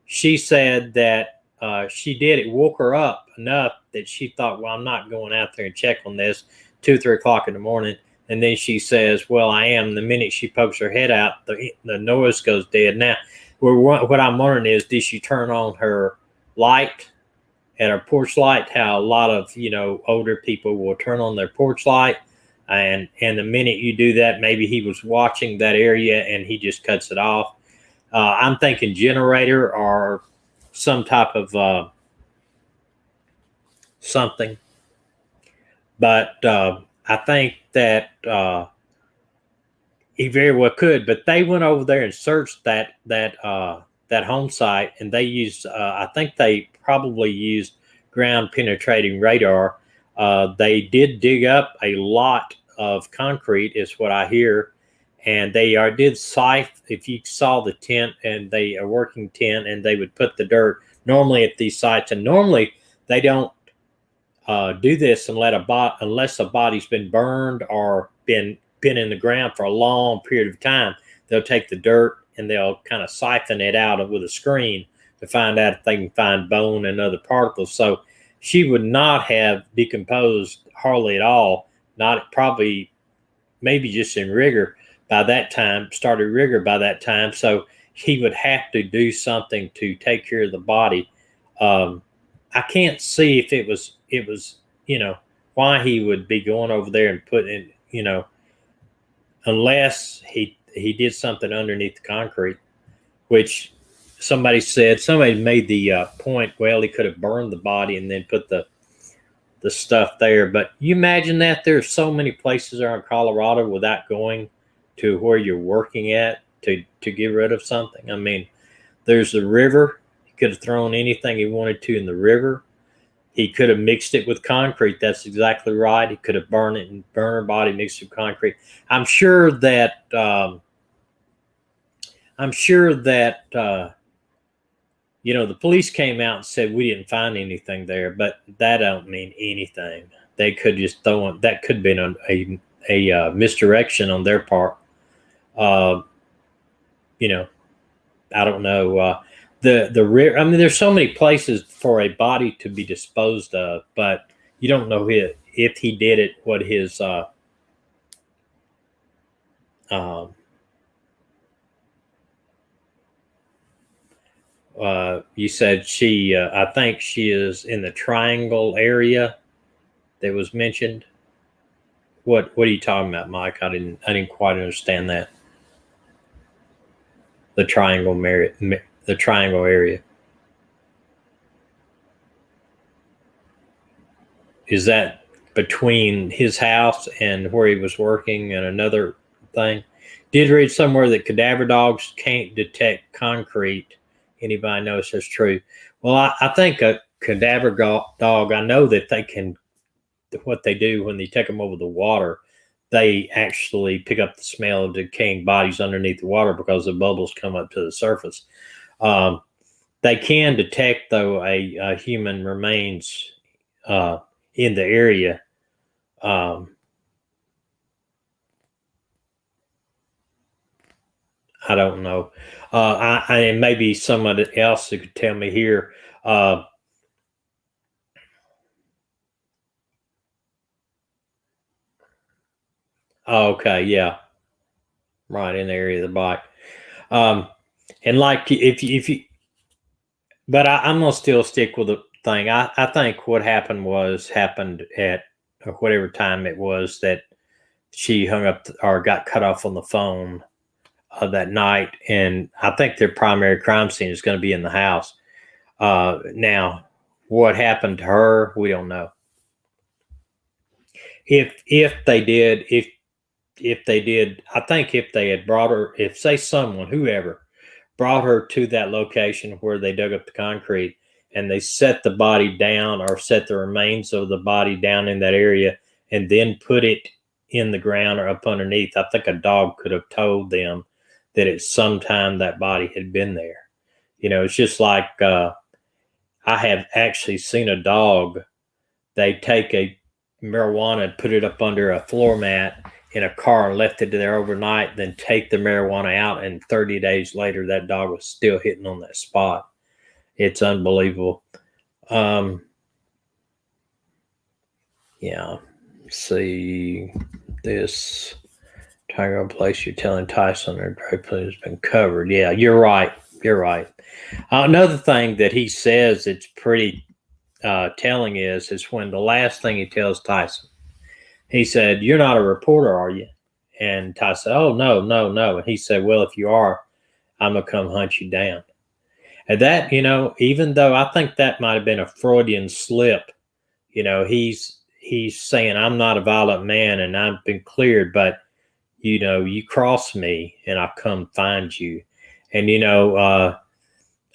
she said that she did. It woke her up enough that she thought, well, I'm not going out there and check on this 2, 3 o'clock in the morning. And then she says, well, I am. The minute she pokes her head out, the noise goes dead. Now, what I'm wondering is, did she turn on her light at her porch light? How a lot of, older people will turn on their porch light. And the minute you do that, maybe he was watching that area and he just cuts it off. I'm thinking generator or some type of something. But I think that he very well could. But they went over there and searched that home site, and they used, I think they probably used ground penetrating radar. They did dig up a lot of concrete, is what I hear. And they did scythe, if you saw the tent, and a working tent, and they would put the dirt normally at these sites. And normally they don't do this unless a body's been burned or been in the ground for a long period of time. They'll take the dirt and they'll kind of siphon it out with a screen to find out if they can find bone and other particles. So she would not have decomposed hardly at all, not probably maybe just in rigor by that time, started rigor by that time. So he would have to do something to take care of the body. I can't see if it was, why he would be going over there and putting, unless he did something underneath the concrete, which somebody made the point, well, he could have burned the body and then put the stuff there. But you imagine that there's so many places around Colorado without going to where you're working at to get rid of something. I mean, there's the river. He could have thrown anything he wanted to in the river. He could have mixed it with concrete. That's exactly right. He could have burned it and burned her body, mixed it with concrete. I'm sure that the police came out and said we didn't find anything there, but that don't mean anything. They could just throw it. That could have been a misdirection on their part. I don't know. the rear. I mean, there's so many places for a body to be disposed of, but you don't know if he did it. What his uh, you said she. I think she is in the Triangle area that was mentioned. What are you talking about, Mike? I didn't quite understand that. The the Triangle area. Is that between his house and where he was working and another thing? Did read somewhere that cadaver dogs can't detect concrete. Anybody knows that's true? Well, I think a cadaver dog, I know that they can, what they do when they take them over the water, they actually pick up the smell of decaying bodies underneath the water because the bubbles come up to the surface. Um, they can detect, though, a human remains uh, in the area. Um, I don't know. And maybe somebody else who could tell me here. Uh, okay, yeah, right in the area of the bike. Um, and like if you, but I'm gonna still stick with the thing. I think what happened at whatever time it was that she hung up or got cut off on the phone that night, and I think their primary crime scene is going to be in the house. Now, what happened to her, we don't know. If they did, if they did, I think if they had brought her, if say someone, whoever, brought her to that location where they dug up the concrete and they set the body down or set the remains of the body down in that area and then put it in the ground or up underneath, I think a dog could have told them that at some time that body had been there. It's just like I have actually seen a dog. They take a marijuana and put it up under a floor mat in a car and left it there overnight, then take the marijuana out, and 30 days later, that dog was still hitting on that spot. It's unbelievable. Um, yeah. See this Tiger place you're telling Tyson or Draper has been covered. Yeah, you're right. You're right. Another thing that he says it's pretty telling is when the last thing he tells Tyson, he said, "You're not a reporter, are you?" And Ty said, "Oh, no, no, no." And he said, "Well, if you are, I'm going to come hunt you down." And that, even though I think that might have been a Freudian slip, he's saying, "I'm not a violent man and I've been cleared, but, you cross me and I come find you." And,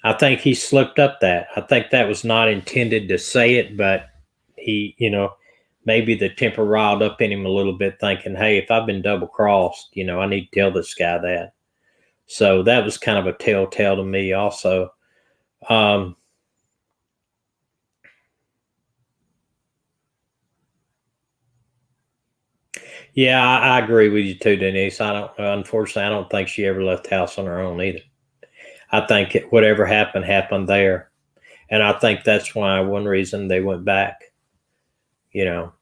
I think he slipped up that. I think that was not intended to say it, but he, maybe the temper riled up in him a little bit, thinking, "Hey, if I've been double crossed, I need to tell this guy that." So that was kind of a telltale to me, also. Um, yeah, I agree with you too, Denise. Unfortunately, I don't think she ever left the house on her own either. I think whatever happened there, and I think that's why one reason they went back. You know,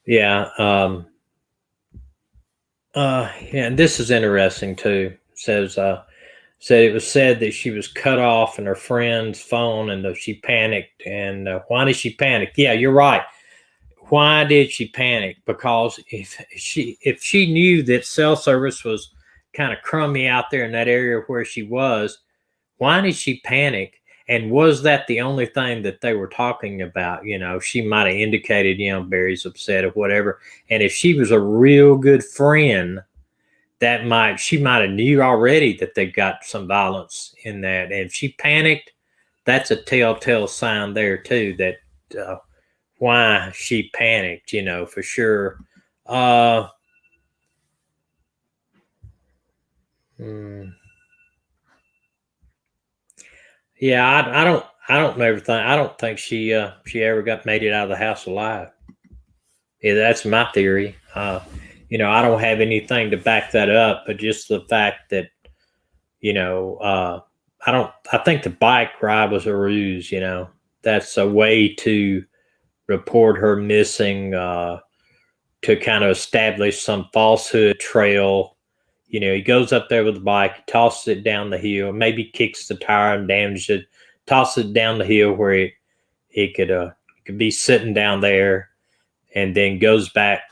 yeah. Yeah, and this is interesting too. Said it was said that she was cut off in her friend's phone and that she panicked. And why did she panic? Yeah, you're right. Why did she panic? Because if she knew that cell service was kind of crummy out there in that area where she was, why did she panic? And was that the only thing that they were talking about? She might have indicated, Barry's upset or whatever. And if she was a real good friend, she might have knew already that they got some violence in that. And if she panicked, that's a telltale sign there too that why she panicked, for sure. Uh, hmm. Yeah, I don't know everything. I don't think she ever got made it out of the house alive. Yeah, that's my theory. I don't have anything to back that up, but just the fact that you know, uh, I think the bike ride was a ruse. That's a way to report her missing, to kind of establish some falsehood trail. He goes up there with the bike, he tosses it down the hill, maybe kicks the tire and damages it, tosses it down the hill where it could be sitting down there, and then goes back,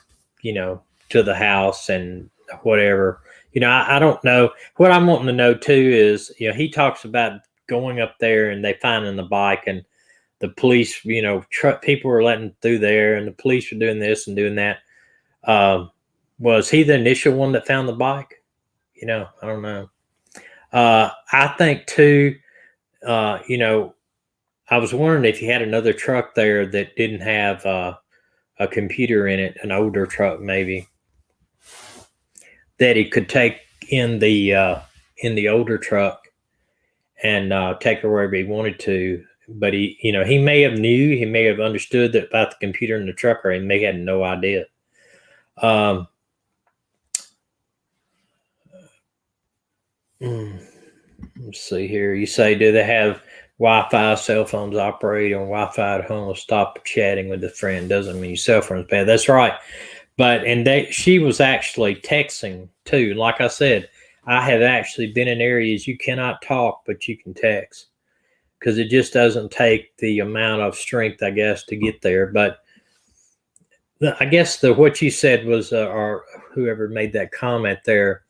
to the house and whatever. I don't know. What I'm wanting to know too is, he talks about going up there and they finding the bike, and the police, people were letting through there, and the police were doing this and doing that. Was he the initial one that found the bike? I don't know. I think too, I was wondering if he had another truck there that didn't have a computer in it, an older truck maybe, that he could take in the older truck and take her wherever he wanted to. But he may have understood that about the computer in the truck, or he may have had no idea. Let's see here. You say, do they have Wi-Fi cell phones operating on Wi-Fi at home? Will stop chatting with a friend. Doesn't mean your cell phone's bad. That's right. But she was actually texting too. Like I said, I have actually been in areas you cannot talk, but you can text, because it just doesn't take the amount of strength, I guess, to get there. But I guess what you said was, or whoever made that comment there,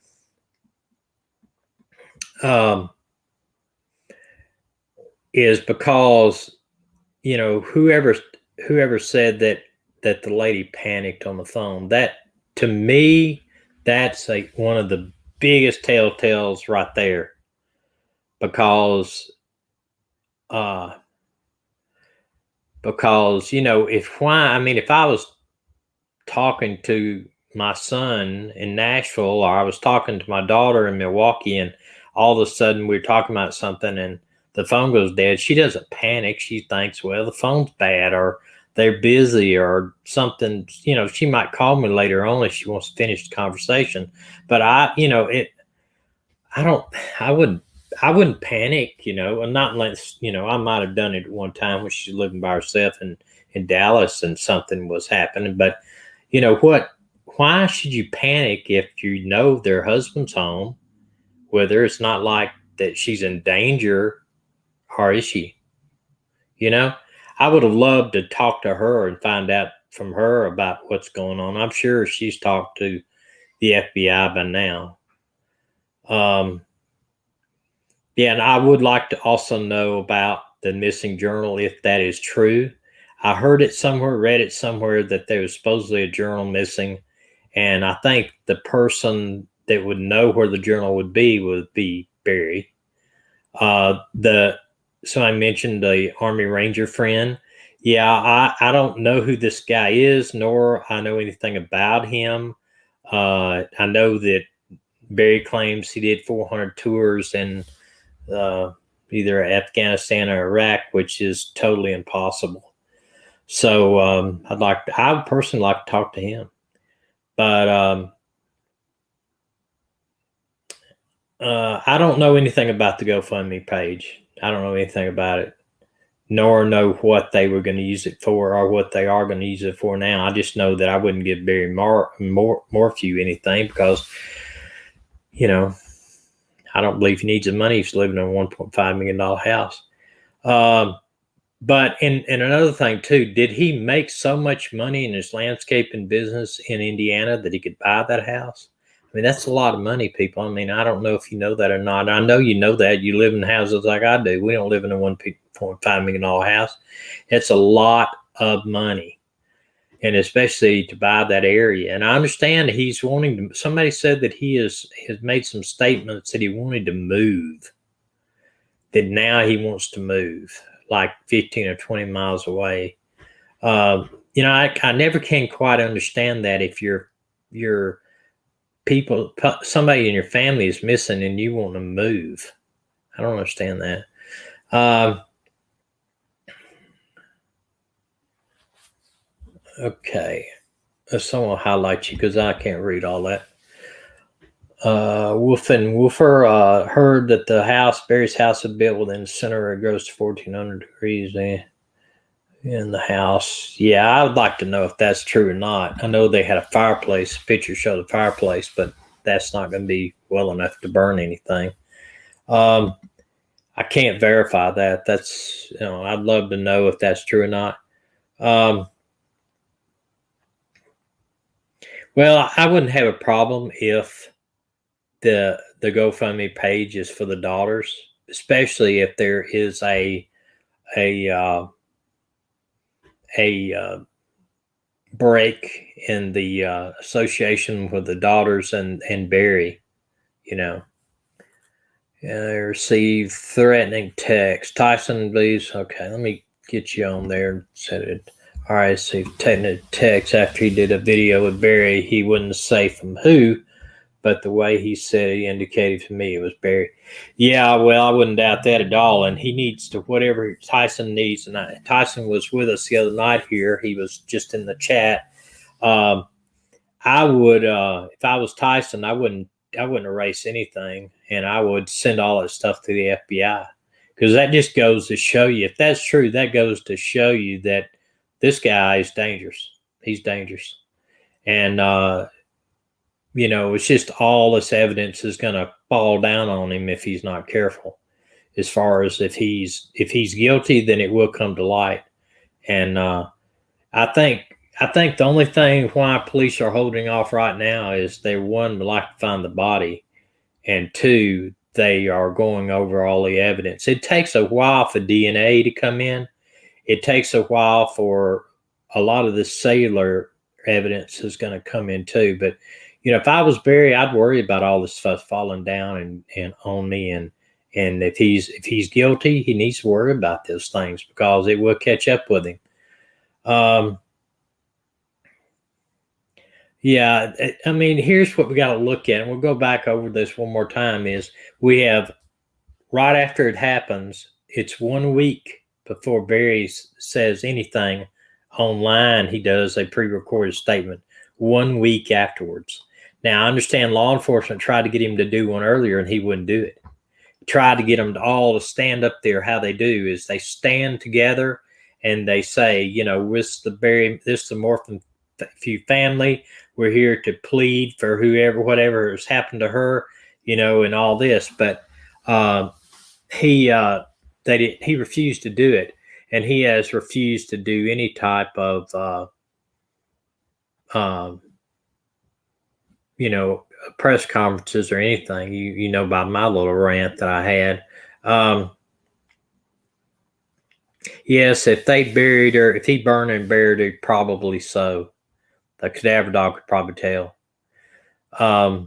is because whoever said that the lady panicked on the phone. That, to me, that's one of the biggest telltales right there, because if I was talking to my son in Nashville, or I was talking to my daughter in Milwaukee, and all of a sudden we're talking about something and the phone goes dead, she doesn't panic. She thinks, well, the phone's bad, or they're busy, or something. She might call me later on if she wants to finish the conversation. But I wouldn't panic, and not unless, I might have done it at one time when she's living by herself in Dallas and something was happening. But why should you panic if their husband's home, whether it's not like that she's in danger, or is she? I would have loved to talk to her and find out from her about what's going on. I'm sure she's talked to the FBI by now. Yeah, and I would like to also know about the missing journal, if that is true. I heard it somewhere, read it somewhere, that there was supposedly a journal missing, and I think the person that would know where the journal would be Barry. So I mentioned the Army Ranger friend. Yeah, I don't know who this guy is, nor I know anything about him. I know that Barry claims he did 400 tours in either Afghanistan or Iraq, which is totally impossible. So I would personally like to talk to him. But I don't know anything about the GoFundMe page. I don't know anything about it, nor know what they were going to use it for, or what they are going to use it for now. I just know that I wouldn't give Barry Morphew anything, because, I don't believe he needs the money. He's living in a $1.5 million house. But and another thing too, did he make so much money in his landscaping business in Indiana that he could buy that house? I mean, that's a lot of money, people. I mean, I don't know if you know that or not. I know you know that. You live in houses like I do. We don't live in a $1.5 million house. It's a lot of money, and especially to buy that area. And I understand he's wanting to. Somebody said that he has made some statements that he wanted to move. That now he wants to move like 15 or 20 miles away. I never can quite understand that. If your people, somebody in your family is missing and you want to move, I don't understand that. Okay, someone highlight you, because I can't read all that. Wolf and Wolfer heard that the house, Barry's house, had built within the center. It goes to 1400 degrees in the house. Yeah, I'd like to know if that's true or not. I know they had a fireplace. Pictures show the fireplace, but that's not going to be well enough to burn anything. I can't verify that. That's, I'd love to know if that's true or not. Well, I wouldn't have a problem if the GoFundMe page is for the daughters, especially if there is a break in the association with the daughters and Barry. They received threatening text. Tyson believes. Okay, let me get you on there and set it. All right, see, threatening text after he did a video with Barry. He wouldn't say from who, but the way he said it, he indicated to me it was Barry. Yeah, well, I wouldn't doubt that at all. And he needs to, whatever Tyson needs. And Tyson was with us the other night here. He was just in the chat. I would, if I was Tyson, I wouldn't erase anything, and I would send all that stuff to the FBI, because that just goes to show you, if that's true, that goes to show you that this guy is dangerous. He's dangerous. And, it's just all this evidence is going to fall down on him if he's not careful. As far as if he's guilty, then it will come to light. And I think the only thing why police are holding off right now is they, one, would like to find the body, and two, they are going over all the evidence. It takes a while for DNA to come in. It takes a while for a lot of the cellular evidence is going to come in too. But if I was Barry, I'd worry about all this stuff falling down and on me. And if he's guilty, he needs to worry about those things, because it will catch up with him. Yeah, I mean, here's what we got to look at, and we'll go back over this one more time, is we have, right after it happens, it's 1 week before Barry says anything online. He does a pre-recorded statement 1 week afterwards. Now, I understand law enforcement tried to get him to do one earlier, and he wouldn't do it. Tried to get them all to stand up there. How they do is they stand together and they say, this is the Morphew family. We're here to plead for whatever has happened to her, and all this. But he refused to do it, and he has refused to do any type of press conferences or anything. You know about my little rant that I had. Yes, if they buried her, if he burned and buried her, probably so. The cadaver dog could probably tell. I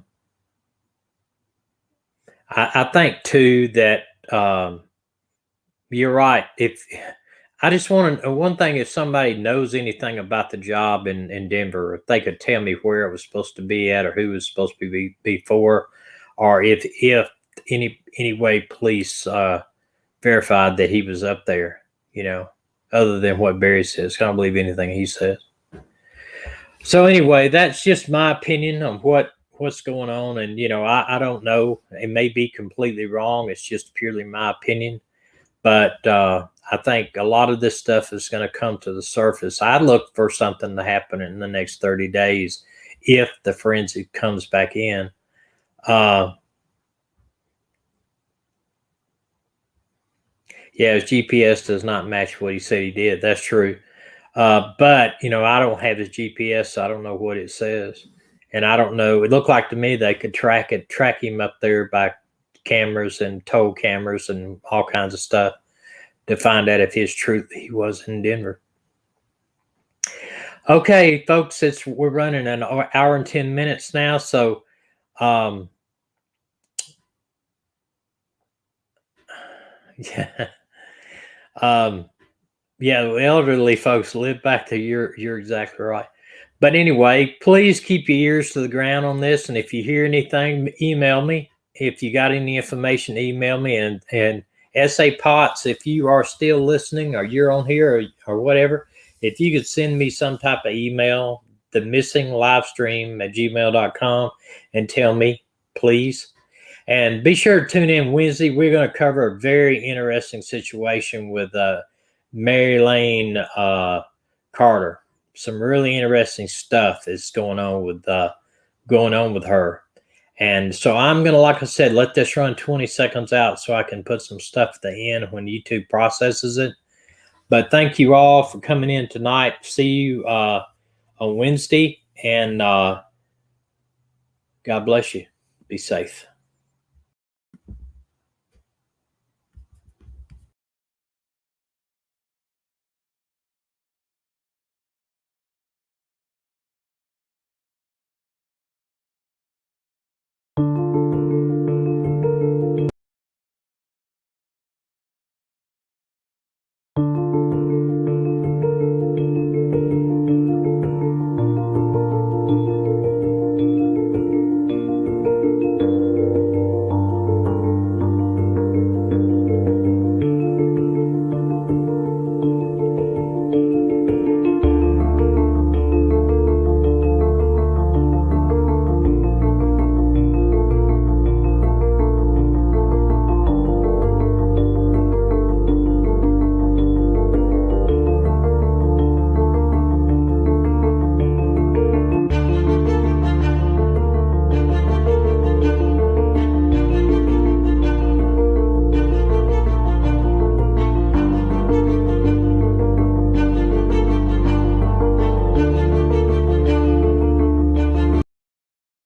think too that you're right. If I just want to, one thing, if somebody knows anything about the job in Denver, if they could tell me where it was supposed to be at, or who was supposed to be before, or if any way police verified that he was up there, other than what Barry says. I don't believe anything he says. So anyway, that's just my opinion on what's going on. And, I don't know. It may be completely wrong. It's just purely my opinion. But I think a lot of this stuff is going to come to the surface. I look for something to happen in the next 30 days if the forensic comes back in. Yeah, his GPS does not match what he said he did. That's true. But, I don't have his GPS, so I don't know what it says. And I don't know. It looked like to me they could track him up there by cameras and tow cameras and all kinds of stuff to find out if it's true that he was in Denver. Okay, folks, we're running an hour and 10 minutes now. So, yeah. Yeah, the elderly folks live back there. You're exactly right. But anyway, please keep your ears to the ground on this. And if you hear anything, email me. If you got any information, email me. And S.A. Potts, if you are still listening, or you're on here or whatever, if you could send me some type of email, the missing livestream at gmail.com, and tell me, please. And be sure to tune in Wednesday. We're going to cover a very interesting situation with Mary Lane Carter. Some really interesting stuff is going on with her. And so I'm going to, like I said, let this run 20 seconds out so I can put some stuff at the end when YouTube processes it. But thank you all for coming in tonight. See you on Wednesday, and God bless you. Be safe.